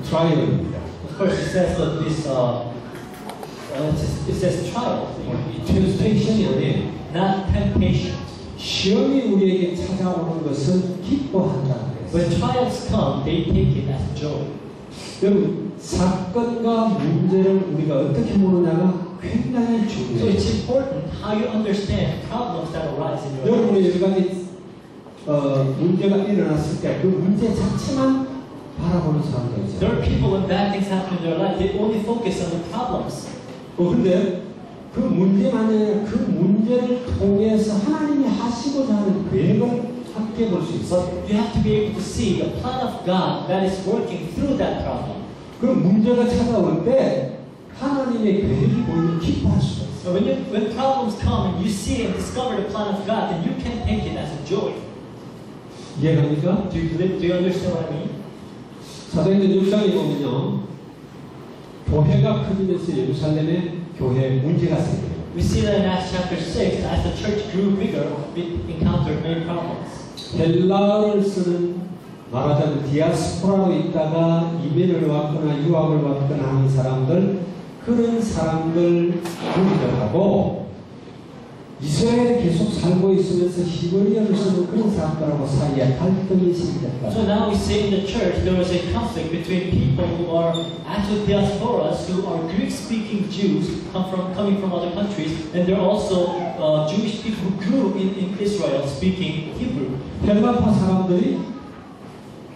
트라이얼입니다. Of course, it says that this it says trial, 템스테이션이 아니에요. not temptation. 시험이 우리에게 찾아오는 것은 기뻐한다. When trials come, they take it as joy. 여러분 사건과 문제를 우리가 어떻게 보느냐가 굉장히 So 중요해요. it's important how you understand problems that arise in your life. 여러분이 여러 가지 문제가 일어났을 때 그 문제 자체만 바라보는 사람도 있어요. There are people when bad things happen in their life, they only focus on the problems. 근데 그 문제만 아니라 그 문제를 통해서 하나님이 하시고자 하는 계획을 함께 볼 수 있어요. But you have to be able to see the plan of God that is working through that problem. 그 문제가 찾아올 때 하나님의 계획이 보이면 기뻐할 수가 있어요. So when problems come and you see and discover the plan of God, then you can take it as a joy. 이해갑니까? Do you understand what I mean? 사도행전 6장에 보면요, 교회가 커지면서 예루살렘에 교회에 문제가 생겨요. We see that in Acts chapter 6, as the church grew bigger, it encountered many problems. 헬라어를 쓰는 말하자면 디아스포라로 있다가 이민을 왔거나 유학을 왔거나 하는 사람들, 그런 사람들 분들하고 이스라엘에 계속 살고 있으면서 히브리어를 쓰는 그런 사람들하고 사이에 갈등이 생겼다. So now we see in the church there was a conflict between people who are actual diasporas, who are Greek-speaking Jews coming from other countries, and there are also Jewish people who grew in Israel speaking Hebrew. 헬라파 사람들이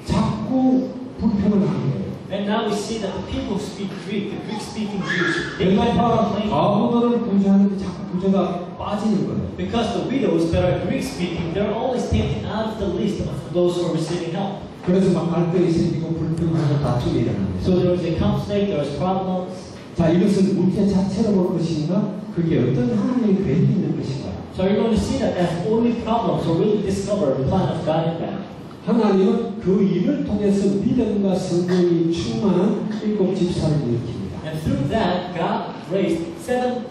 자꾸 불평을 하는 거예요. And now we see that the people who speak Greek, the Greek-speaking Jews, they keep 헬라파 complaining. 가부들을 구제하는데 자꾸 구제가 빠지는 거예요. Because the widows that are Greek-speaking, they're always taken out of the list of those who are receiving help. 그래서 막 갈등이 생기고 불평하고 다툼이 일어납니다. So there was a conflict, there was problems. 자, 이것은 문제 자체로 볼 것인가? 그게 어떤 하나님의 계획이 있는 것인가? So you're going to see that as only problems, or really discover the plan of God in that. 하나님은 그 일을 통해서 믿음과 성령이 충만한 일곱 집사를 일으킵니다. And through that, God raised seven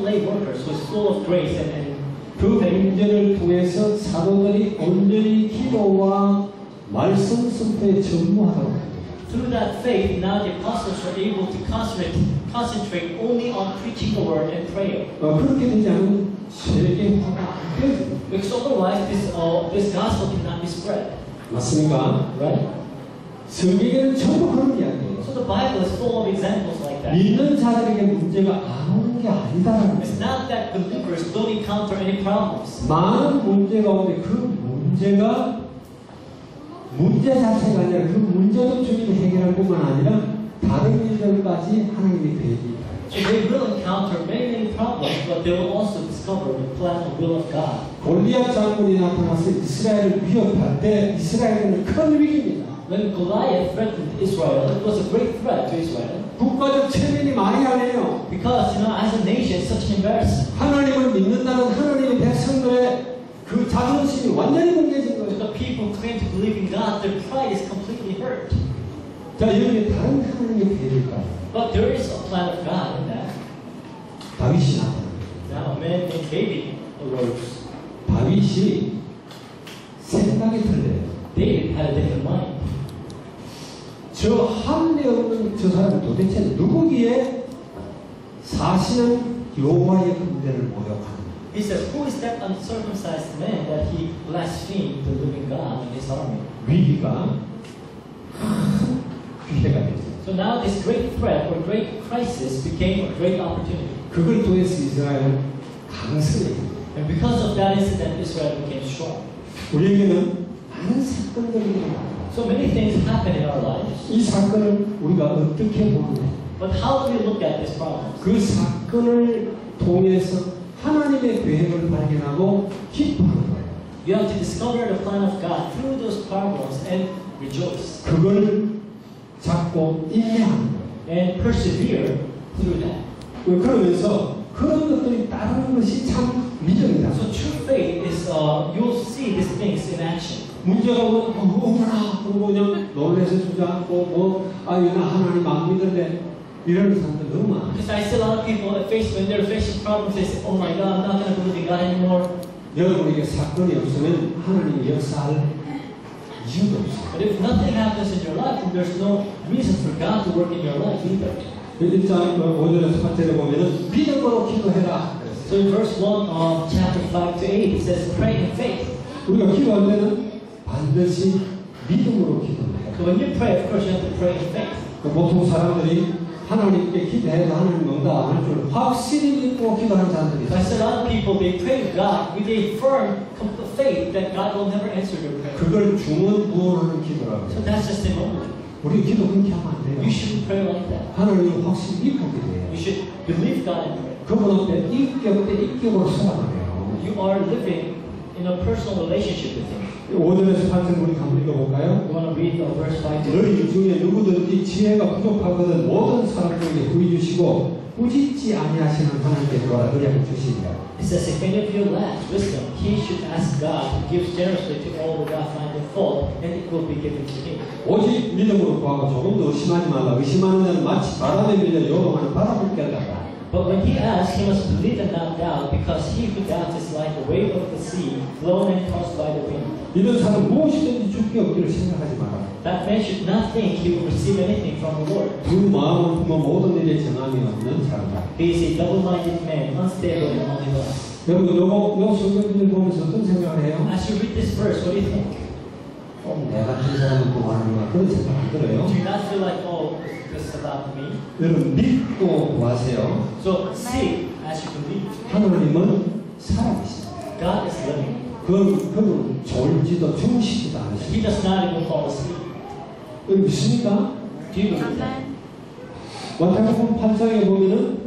lay workers who was full of grace and 그 문제를 통해서 사도들이 온전히 기도와 말씀 선포에 전무하도록 합니다. through that faith, now the apostles were able to concentrate only on preaching the word and prayer. 그렇게 되지 않으면 세계화가 안 돼요. Because otherwise, this gospel cannot be spread. 맞습니까? Right? 성경에는 전부 그런 이야기예요. So the Bible is full of examples like that. 믿는 자들에게 문제가 안 오는 게 아니다라는 It's 거예요. not that believers don't encounter any problems. 많은 문제 가운데 그 문제가 문제 자체가 아니라 그 문제도 주님이 해결할 뿐만 아니라 다른 일들까지 하나님의 계획이 있다. So they will encounter many problems, but they will also discover the plan and will of God. 골리앗 장군이 나타나서 이스라엘을 위협할 때 이스라엘은 큰 위기입니다. When Goliath threatened Israel, it was a great threat to Israel. 국가적 체면이 많이 아니에요. Because, as a nation, it's such an embarrassment. 하나님을 믿는다는 하나님의 백성들의 그 자존심이 완전히 뭉개진 To 거예요. the people who claim to believe in God, their pride is completely hurt. 자, 여기 다른 하나님의 계획일까요? But there is a plan of God in that. 다윗이 나타납니다. Now, a man named David arose. 다윗이 생각이 틀려요. David had a different mind. 저 한례 없는 저 사람은 도대체 누구기에 사시는 여호와의 군대를 모욕하는? He says, who is that uncircumcised man that he blasphemed the living God in his army? 위기가 큰 기회가 됐어요. So now this great threat or great crisis became a great opportunity. 그걸 통해서 이스라엘은 강성해집니다. And because of that incident, Israel became strong. 우리에게는 많은 사건들이 일어납니다. So many things happen in our lives. 이 사건을 우리가 어떻게 보느냐? But how do we look at this problem? 그 사건을 통해서 하나님의 계획을 발견하고 기뻐하는 거예요. You have to discover the plan of God through those problems and rejoice. 그걸 잡고 인내하는 거예요. And persevere through that. 그러면서 그런 것들이 따르는 것이 참 믿음이다. So true faith is, you'll see these things in action. 문제가 오면 어머나 그러고 그냥 놀래서 주저앉고 나 하나님 안 믿을래 이런 사람들 너무 많아. Because I see a lot of people when they're facing problems, they say, oh my God, I'm not going to believe in God anymore. 여러분에게 사건이 없으면 하나님이 역사할 이유도 없어요. But if nothing happens in your life, then there's no reason for God to work in your life either. 1장 5절에서 8절에 보면은 믿음으로 기도해라. So in verse 1 of chapter 5 to 8, it says, pray in faith. 우리가 기도할 때는 반드시 믿음으로 기도해야 So when you pray, of course, you have to pray in faith. 보통 사람들이 하나님께 기도해도 하나님 응답 안 할 줄 확실히 믿고 기도하는 사람들이 I see a lot of people, they pray to God with a firm faith that God will never answer their prayer. 그걸 중언부언하는 기도라고 So 해요. that's just a moment. 우리 기도 그렇게 하면 안 돼요. You shouldn't pray like that. 하나님을 확실히 믿고 기도해요. You should believe God and pray. 그분 앞에 인격 대 인격으로 살아가요. You are living in a personal relationship with Him. 5절에서 8절 우리 한번 읽어볼까요? You want to read verse 5 to 8? 너희 중에 누구든지 지혜가 부족하거든 모든 사람들에게 부이 주시고 꾸짖지 아니하시는 하나님께 구하라 그리하면 주시리라. It says, if any of you lacks wisdom, he should ask God, who gives generously to all without finding fault, and it will be given to him. 오직 믿음으로 구하고 조금도 의심하지 말라. 의심하는 자는 마치 바람에 밀려 요동하는 바람을 깨달라. But when he asked, he must believe and not doubt, because he who doubts is like a wave of the sea, blown and tossed by the wind. 이런 사람 무엇이든지 줄게 없기를 생각하지 마라. That man should not think he will receive anything from the Lord. 그 마음은 품어 모든 일에 정함이 없는 사람이다. He is a double-minded man, unstable in all he does. 여러분, 요 성경을 보면서 어떤 생각을 해요? As you read this verse, what do you think? 내가 한 사람을 또 하는구나 그런 생각 안 들어요. Do you not feel like, oh, this is about me? 여러분 믿고 구하세요. So seek as you believe. 하나님은 살아계십니다. God is living. 그는 졸지도 주무시지도 He 않으십니다. does not even fall asleep. 여러분 믿습니까? Do you believe that? 마태복음 8장에 보면은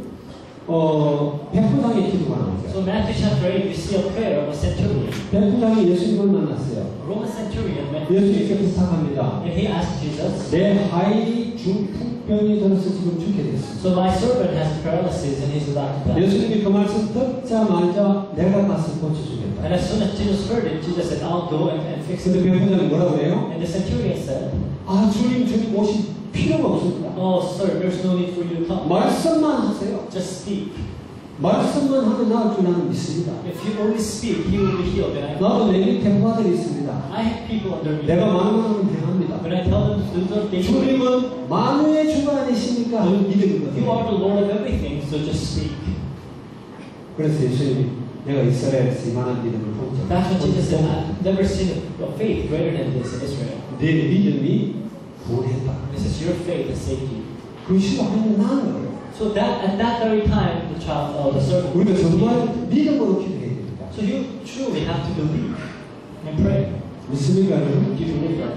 백부장의 기도가 나오죠. So Matthew chapter 8, we see a prayer of a centurion. 백부장이 예수님을 만났어요. A Roman centurion met 예수님께 부탁합니다. and he asked Jesus, 내 하인이 중풍병이 들어서 지금 죽게 됐습니다. so my servant has paralysis and he's about to die. 예수님이 그 말씀 듣자마자 내가 가서 고쳐주겠다. And as soon as Jesus heard it, Jesus said, I'll go and fix 근데 it. 백부장이 뭐라고 해요? And the centurion said, 아 주님 옷이 필요가 없습니다. oh sir, there's no need for you to come. 말씀만 하세요. Just speak. 말씀만 하면 나을 줄 나는 믿습니다. If you only speak, he will be healed. And I 나도 내 밑에 부하들이 있습니다. have people under me. 내가 만원하면 행합니다. When I tell them to do something, they do it. 주님은 만유의 주가 아니시니까 하는 믿음인 You 거예요. are the Lord of everything, so just speak. 그래서 예수님이 내가 이스라엘에서 이만한 믿음을 본 적 That's what Jesus said. I've never seen a faith greater than this in Israel. 내 믿음이 구원했다. This is your faith that saved you. 그 시간에 나는 거예요. So that at that very time, the servant. 우리가 정말 믿음으로 기도해야 됩니다. So you truly have to believe and pray. 믿습니까 여러분? Do you believe that?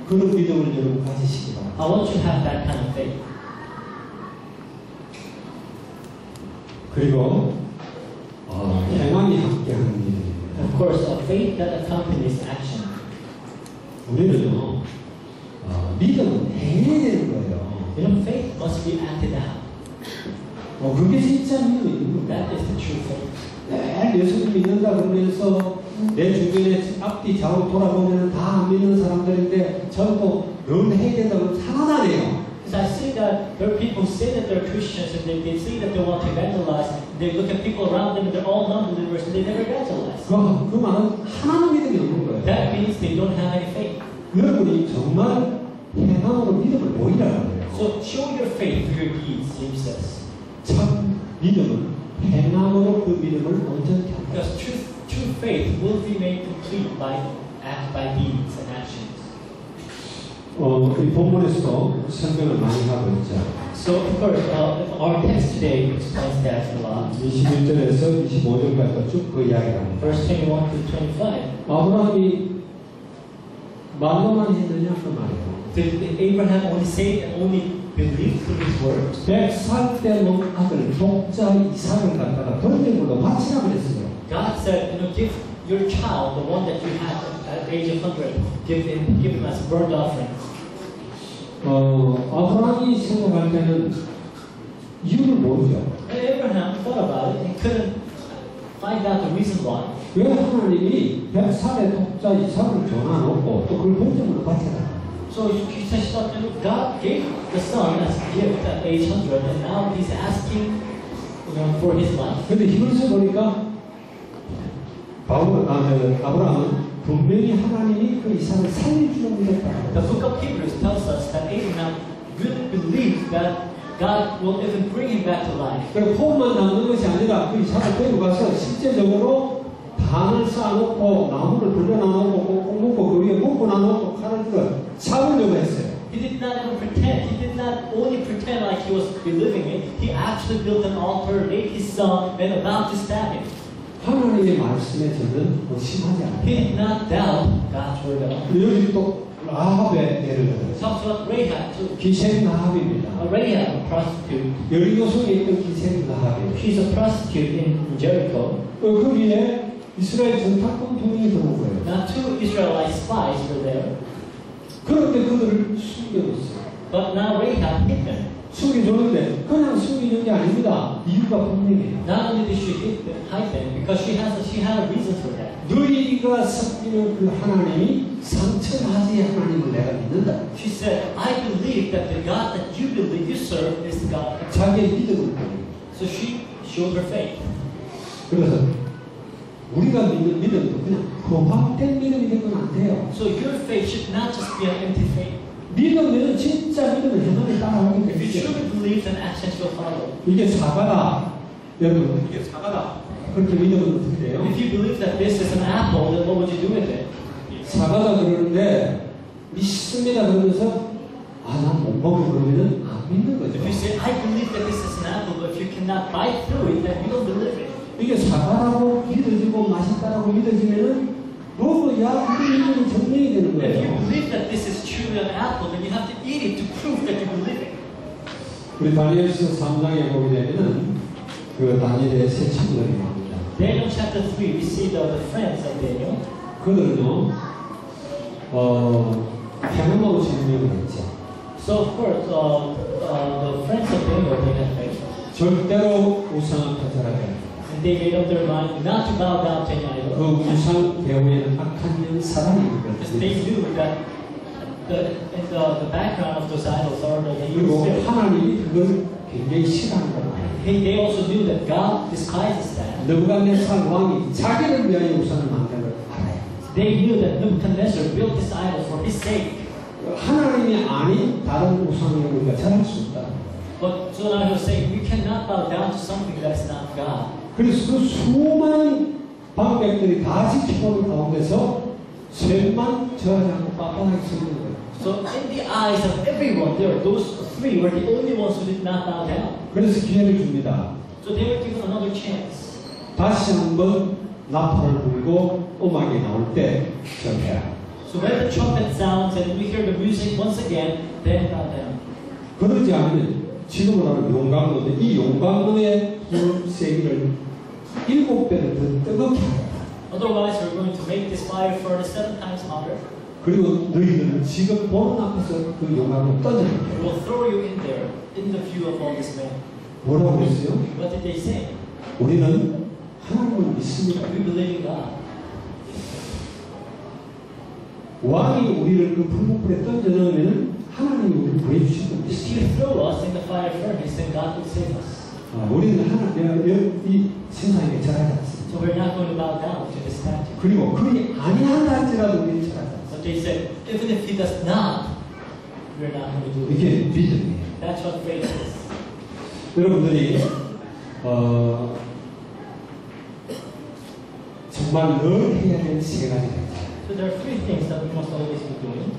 그런 믿음을 여러분 가지시기 바랍니다. I want you to have that kind of faith. 그리고 행함이 함께하는 믿음입니다. Of course, a faith that accompanies action. 우리는요 믿음은 행해야 되는 거예요. You know, faith must be acted out. 그게 진짜 믿음인 겁니다. That is the true faith. 매일 예수님 믿는다 그러면서 내 주변에 앞뒤 좌우 돌아보면 다 안 믿는 사람들인데 저도 넌 해야 된다고 하나하네요. Because I see that there are people who say that they're Christians and they say that they want to evangelize. They look at people around them and they're all non-believers and they never evangelize. 그 말은 하나도 믿음이 없는 거예요. That means they don't have any faith. 여러분이 정말 행함으로 믿음을 보이라는 거예요. So show your faith through your deeds, James says. 참 믿음은 행함으로 그 믿음을 온전히 합니다. Because true faith will be made complete by deeds and actions. 이 본문에서도 설명을 많이 하고 있죠. So of course, our text today explains that a lot. 21절에서 25절까지 쭉 그 이야기를 합니다. Verse 21 to 25. 아브라함이 말로만 했느냐 그 말이에요. Did Abraham only say and only believe through his words? 100살 때 먹은 아들 독자 이삭을 갖다가 번제물로 바치라 그랬어요. God said, give your child, the one that you had at the age of 100, give him as a burnt offering. 아브라함이 생각할 때는 이유를 모르죠. And Abraham thought about it and couldn't find out the reason why. 왜 하나님이 100살의 독자 이삭을 줘놔놓고 또 그걸 번제물로 바치라. So he says, God gave the son as a gift at age 100, and now he's asking for his life. 근데 히브리서 보니까 아브라함은 분명히 하나님이 그 이삭을 살려주는 믿었다. The book of Hebrews tells us that Abraham really believed that God will even bring him back to life. 그리고 포만 남는 것이 아니라 그 이삭을 데리고 가서 실제적으로 단을 쌓아놓고 나무를 불려놔놓고 꼭 묶고 그 위에 묶고 나놓고 칼을 들어 잡으려고 했어요. He did not even pretend. He did not only pretend like he was believing it. He actually built an altar, laid his son, and about to stab him. 하나님의 말씀에 저는 의심하지 않아요. He did not doubt God's word at all. 여기 또 라합의 예를 He 들어요. talks about Rahab too. 기생 라합입니다. Rahab, a prostitute. 여리고성에 있던 기생 라합이에요. She's a prostitute in Jericho. 거기에 이스라엘 전탁권 병이 들어온 거예요. Now, 2 Israelite spies were there, 그런데 그들을 숨겨뒀어요. but now Rahab hid them. 숨겨줬는데 그냥 숨기는 게 아닙니다. 이유가 분명해요. Not only did she hide them, because she had a reason for that. 너희가 섬기는 그 하나님이 상처하지 하나님을 내가 믿는다. She said, I believe that the God that you believe you serve is the God. 자기의 믿음을 보여요. So she showed her faith. 그래서 우리가 믿는 믿음도 그냥 허황된 믿음이 되면 안 돼요. So your faith should not just be an empty faith. 믿으면 진짜 믿으면 행동이 따라오게 If you 되죠. truly believe, then actions will follow. 이게 사과다. 여러분 이게 사과다. 그렇게 믿으면 어떻게 돼요? If you believe that this is an apple, then what would you do with it? 사과다 그러는데 믿습니다 그러면서 난 못 먹어 그러면은 안 믿는 거죠. If you say, I believe that this is an apple, but if you cannot bite through it, then you don't believe it. 이게 사과라고 믿어지고 맛있다라고 믿어지면은 먹어야 그 믿음이 증명이 되는 If you 거예요. believe that this is truly an apple, then you have to eat it to prove that you believe it. 우리 다니엘서 3장에 보게 되면은 그 다니엘의 세 친구들이 나옵니다. Daniel chapter 3, we see the friends of Daniel. 그들은요, 행음하고 증명을 했죠. So of course, the friends of Daniel, they had faith. 절대로 우상을 펴서라게 And they made up their mind not to bow down to any 그 idol. 우상 배후에는 악한 사람이 있는 Because they 거죠. knew that in the background of those idols are the 그리고 evil spirit. 하나님이 그걸 굉장히 싫어하는 거예요. They also knew that God despises that. 느부갓네살 왕이 자기를 위하여 우상을 만든 걸 알아요. They knew that Nebuchadnezzar built this idol for his sake. 하나님이 아닌 다른 우상을 우리가 잘할 수 없다. But so now he was saying, we cannot bow down to something that is not God. 그래서 그 수많은 방백들이 다 지켜보는 가운데서 셋만 저하지 않고 빳빳하게 서 있는 거예요. So in the eyes of everyone, those three were the only ones who did not bow down. 그래서 기회를 줍니다. So they were given another chance. 다시 한번 나팔을 불고 음악이 나올 때 절해라. So when the trumpet sounds and we hear the music once again, then bow down. 그러지 않으면 지금으로 하면 용광로인데 이 용광로의 불 세기를 7배를 더 뜨겁게 하라. Otherwise, we're going to make this fire furnace 7 times hotter. 그리고 너희들은 지금 보는 앞에서 그 용광로 던져볼게. We will throw you in there, in the view of all these men. 뭐라고 그랬어요? What did they say? 우리는 하나님을 믿습니다. We believe in God. 왕이 우리를 그 불목불에 던져넣으면 하나님이 우리를 구해주실 If 겁니다. you throw us in the fire furnace, then God will save us. 우리는 이 세상에 절하지 않습니다. So we're not going to bow down to the statue. 그리고 그이 아니한다 할지라도 우리는 절하지 않습니다. But they said, even if he does not, we're not going to do it. 이게 믿음이에요. That's what faith is. 여러분들이 정말 늘 해야 될 세 가지가 있어요. So there are 3 things that we must always be doing.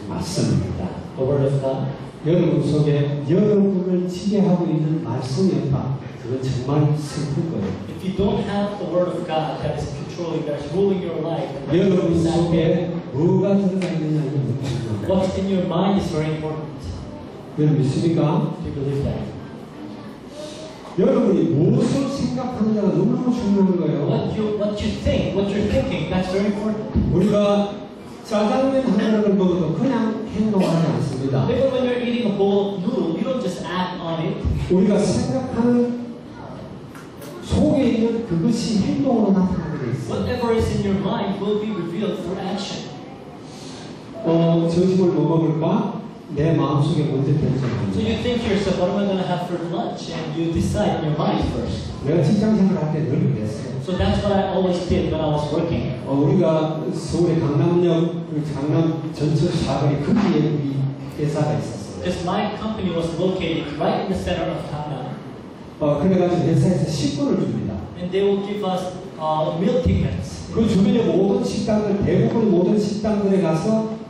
맞습니다. The Word of God. 여러분 속에 여러분을 지배하고 있는 말씀이 없다. 그건 정말 슬픈 거예요. If you don't have the Word of God that is controlling, that is ruling your life, then 여러분 that's sad. 속에 뭐가 들어가 있느냐가 너무 중요합니다. What's in your mind is very important. 여러분 믿습니까? Do you believe that? 여러분이 무엇을 생각하느냐가 너무너무 중요한 거예요. What you think, what you're thinking, that's very important. 우리가 짜장면 한 그릇을 먹어도 그냥 행동하지 않습니다. Even when you're eating a bowl of noodle, you don't just act on it. 우리가 생각하는 속에 있는 그것이 행동으로 나타나게 돼 있어요. Whatever is in your mind will be revealed through action. 점심을 뭐 먹을까? 내 마음속에 먼저 So 결정합니다. you think to yourself, what am I going to have for lunch? And you decide in your mind first. 내가 직장 생활할 때 늘 그랬어요. So that's what I always did when I was working. 우리가 서울의 강남역 그 강남 전철 사거리 거기에 우리 회사가 있었어요. Because my company was located right in the center of Gangnam. 그래가지고 회사에서 식권을 줍니다. And they will give us meal tickets. 그 주변의 모든 식당들, 대부분 모든 식당들에 가서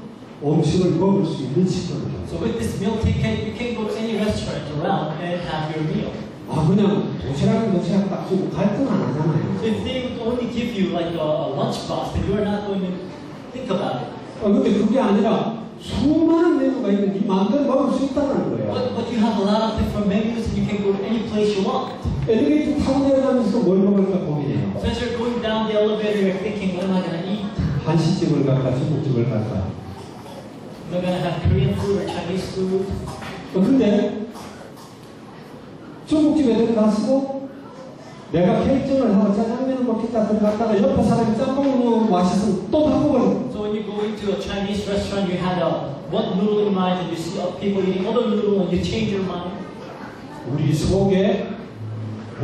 음식을 먹을 수 있는 식권을 줍니다. So with this meal ticket, you can go to any restaurant around and have your meal. 그냥 도시락 딱 주고 갈등 안 하잖아요. So if they would only give you like a lunch box, then you are not going to think about it. 근데 그게 아니라 수많은 메뉴가 있는데 네 마음대로 먹을 수 있다는 거예요. But you have a lot of different menus and you can go to any place you want. 엘리베이터 타고 내려가면서 뭘 먹을까 고민해요. So as you're going down the elevator, you're thinking, what am I going to eat? 한식집을 갈까 중국집을 갈까. Am I going to have Korean food or Chinese food? 근데 중국집에 들어갔어도 내가 결정을 하고 짜장면을 먹겠다 들어갔다가 옆에 사람이 짬뽕을 먹으면 맛있으면 또 바꿔버려. So when you go into a Chinese restaurant, you had one noodle in mind and you see people eating other noodle and you change your mind. 우리 속에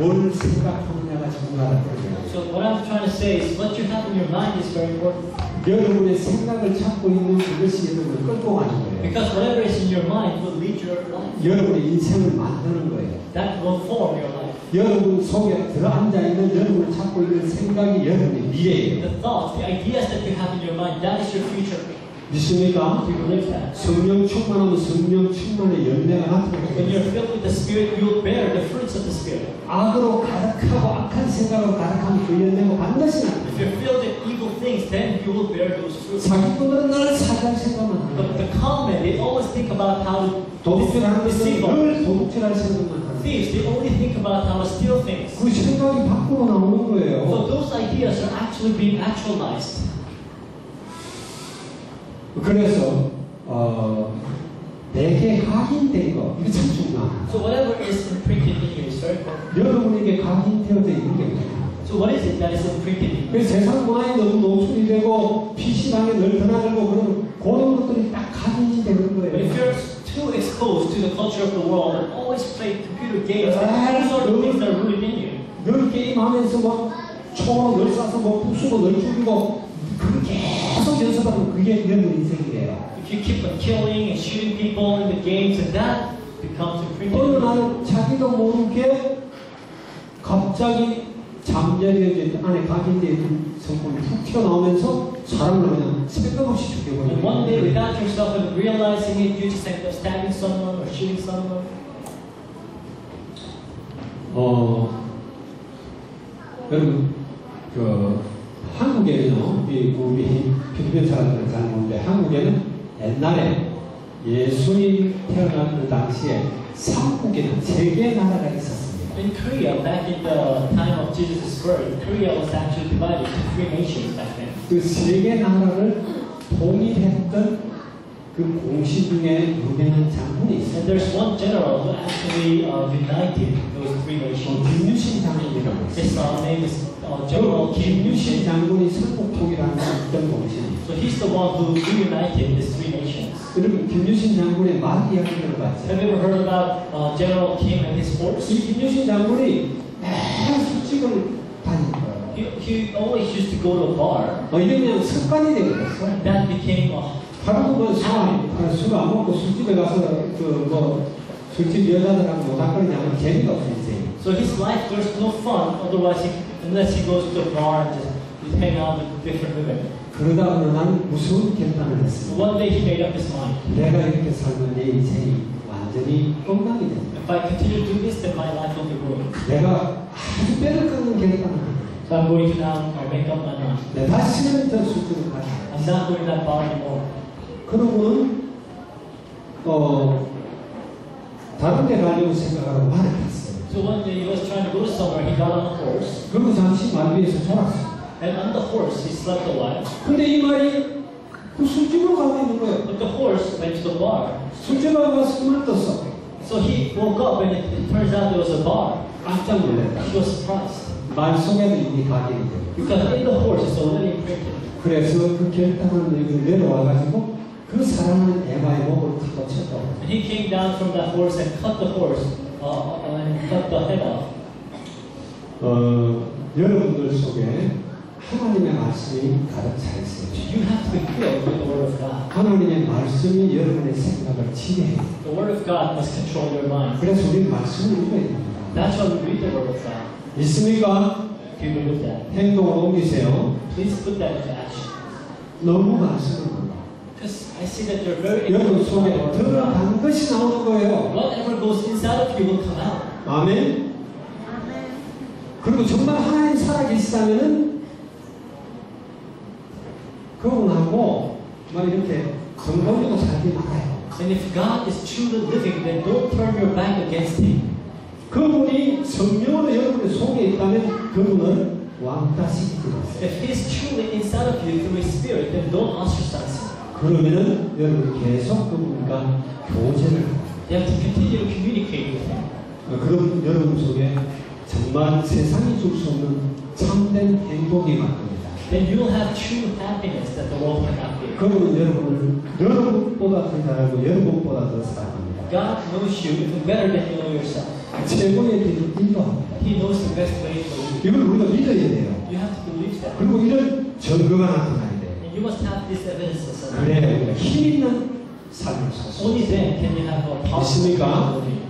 뭘 생각하느냐가 중요하다는 거예요. So what I'm trying to say is what you have in your mind is very important. 여러분의 생각을 찾고 있는 그것이 여러분을 끌고 가는 거예요. Because whatever is in your mind will lead your life. 여러분의 인생을 만드는 거예요. That will form your life. 여러분 속에 들어앉아 있는 여러분을 찾고 있는 생각이 여러분의 미래예요. The thoughts, the ideas that you have in your mind, that is your future. 믿습니까? Do you believe that? 성령 충만하면 성령 충만의 열매가 When you're 나타나요. filled with the Spirit, you will bear the fruits of the Spirit. 악으로 가득하고 악한 생각으로 가득하면 그 열매가 반드시 If 나타나요. you're filled with evil things, then you will bear those fruits. 사기꾼들은 늘 사기할 생각만 하는 But 거예요. the common men, they always think about how to 도둑질하는 deceive 것은 others. 늘 도둑질할 생각만 하는 거예요. Thieves, they only think about how to steal things. 그 생각이 밖으로 나오는 So 거예요. those ideas are actually being actualized. 그래서 내게 각인된 거 이거 참 중요합니다. So whatever is imprinted in you is very important. 여러분에게 각인되어져 있는 게 뭐예요? So what is it that is imprinted in you? 그 세상 문화에 너무 노출이 되고 PC방에 늘 드나들고 그런 것들이 딱 각인이 되는 But if 거예요. you're too exposed to the culture of the world and always play computer games, those sort of things that are rooted in you. 늘 게임하면서 막 총으로 늘 쏴서 뭐 부수고 늘 죽이고 그걸 계속 연습하면 그게 여러분 인생이래요. If you keep on killing and shooting people in the games, and that becomes imprinted 어느 in you. 날 자기도 모르게 갑자기 잠재력이 안에 각인되어 있는 성품이 툭 튀어나오면서 사람을 그냥 생각 없이 And one day, 죽여버리는 without yourself even realizing it, you just end up stabbing someone or shooting someone. 여러분 한국에는요, 우리 필리핀 사람들은 잘 모르는데 한국에는 옛날에 예수님 태어난 그 당시에 삼국에는 3개 나라가 있었습니다. In Korea, back in the time of Jesus' birth, Korea was actually divided into 3 nations back then. 그 3개 나라를 통일했던 그 공시 중에 유명한 장군이 있어요. And there's one general who actually united those 3 nations. 김유신 장군이라고 His 있어요. name is General Kim 김유신 Yushin. 장군이 삼국 통일하는 어떤 공신이에요. So he's the one who reunited these 3 nations. 여러분 김유신 장군의 말 이야기 Have 들어봤어요? you ever heard about General Kim and his horse? 이 김유신 장군이 맨날 술집을 다닌 거예요. He always used to go to a bar. 이게 그냥 습관이 되어버렸어요. That became a 하루도 술 안 먹고 술집에 가서 술집 여자들하고 노닥거리냐면 재미가 없어 인생이. So his life, there's no fun otherwise unless he goes to a bar and just hang out with different women. 그러다 보니 나는 무서운 결단을 So 했습니다. one day he made up his mind. 내가 이렇게 살면 내 인생이 완전히 엉망이 된다. If I continue to do this, then my life will be ruined. 내가 아주 뼈를 깎는 결단을 했다. So I'm going to now make up my mind. 내 다시는 더 술집을 가지 I'm not going to that bar anymore. 그러고는 다른 데 가려고 생각하고 말을 탔어요. So one day he was trying to go somewhere. He got on a horse, 그리고 잠시 말 위에서 졸았어요. and on the horse he slept a while. 근데 이 말이 그 술집으로 가고 있는 거예요. But the horse went to the bar. 술집에 가서 눈을 떴어. So he woke up, and it turns out there was a bar. 깜짝 놀랐다. He was surprised 말 속에도 이미 각인이 돼요. because in the horse is already imprinted. 그래서 그 결단을 내려와가지고 그 사랑하는 에바의 목을 탁 쳤다고. And he came down from that horse and cut the horse and cut the head off. 여러분들 속에 하나님의 말씀이 가득 차 있어요. You have to be filled with the Word of God. 하나님의 말씀이 여러분의 생각을 지배해요. The Word of God must control your mind. 그래서 우리 말씀을 읽어야 됩니다. That's why we read the Word of God. 믿습니까? Do you believe that? 행동으로 옮기세요. Please put that into action. 너무 말씀을 본다. Because I see that you're very 여러분 속에 ignorant. 들어간 것이 나오는 거예요. Whatever goes inside of you will come out. 아멘. 그리고 정말 하나님 살아계시다면은 그분하고 막 이렇게 정벌리고 살지 말아요. And if God is truly living, then don't turn your back against Him. 그분이 성령으로 여러분의 속에 있다면 그분을 왕따시키지 마세요. If He's truly inside of you through His Spirit, then don't ostracize Him. 그러면은 여러분이 계속 그분과 교제를 해요. You have to continue to communicate with Him. 그럼 여러분 속에 정말 세상이 줄 수 없는 참된 행복이 많습니다. Then you'll have true happiness that the world cannot give. 그분은 여러분을 여러분보다 더 잘 알고 여러분보다 더 사랑합니다. God knows you even better than you know yourself. 최고의 길을 인도합니다. He knows the best way for you. 이걸 우리가 믿어야 돼요. You have to believe that. 그리고 이런 증거가 나타나야 돼요. And you must have this evidence. 그래야 우리가 힘 있는 삶을 살 수 Only 있어요. then can you have a 믿습니까? powerful.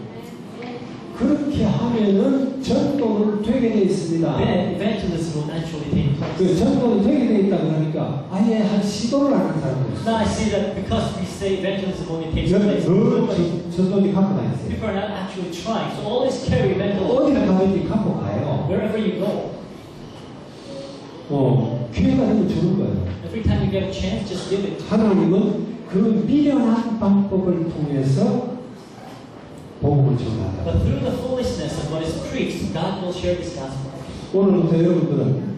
그렇게 하면은 전도는 되게 돼 있습니다. Then evangelism will naturally take place. 그 전도는 되게 돼 있다 그러니까 아예 한 시도를 안 하는 사람들 Now I see that because we say evangelism only takes 있어요. place, 전도지 갖고 다니세요. people are not actually trying. So always carry evangelism 어디를 가든지 갖고 가요. wherever you go. 기회가 되면 주는 거예요. Every time you get a chance, just give it. 하나님은 그 미련한 방법을 통해서 복음을 전하다. But through the foolishness of what is preached, God will share this gospel. 오늘부터 여러분들은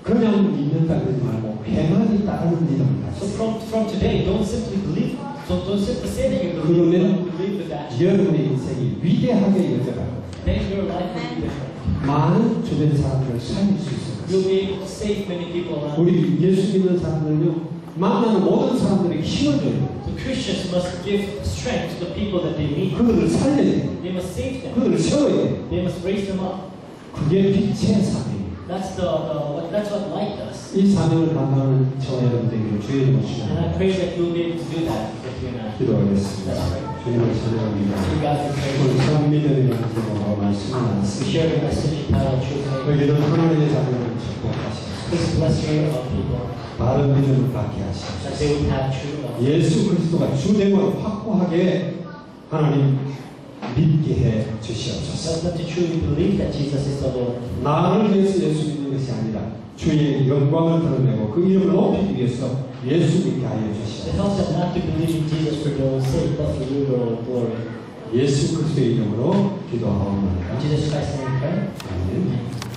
그냥 믿는다 그러지 말고 행하기 따르는 믿음을 So 가지세요. from today, don't simply believe. So don't simply say that you 그러면 believe, but believe with action. 여러분의 인생이 위대하게 여겨가고 Then your life will be different. 많은 주변 사람들을 살릴 수 있을 You'll 것입니다. be able to save many people around. 우리 예수 믿는 사람들은요 만나는 모든 사람들에게 힘을 줘요. So Christians must give strength to the people that they meet. 그들을 살려야 돼요. They must save them. 그들을 세워야 돼요. They must raise them up. 그게 빛의 사명입니다. That's what light does. 이 사명을 감당하는 저와 여러분들에게 주의 이름으로 And I pray that you'll be able to do that with you and I. 기도하겠습니다. 주님을 찬양합니다. To God we pray. 오늘 참 믿음이라는 제목으로 말씀을 We 나눴습니다. share the message entitled True Faith. 여기는 하나님의 자녀를 축복하시옵소서. Please bless your people 바른 믿음을 갖게 하시옵소서. that they would have true love. 예수 그리스도가 주됨을 확고하게 하나님 믿게 해 주시옵소서. Help them to truly believe that Jesus is the Lord. 나를 위해서 예수 믿는 것이 아니라 주의 영광을 드러내고 그 이름을 높이기 위해서 예수 믿게 하여 To 주시옵소서. help them not to believe in Jesus for their own sake, but for your own glory. 예수 그리스도의 이름으로 기도하옵나이다. In Jesus Christ's name we pray. 아멘.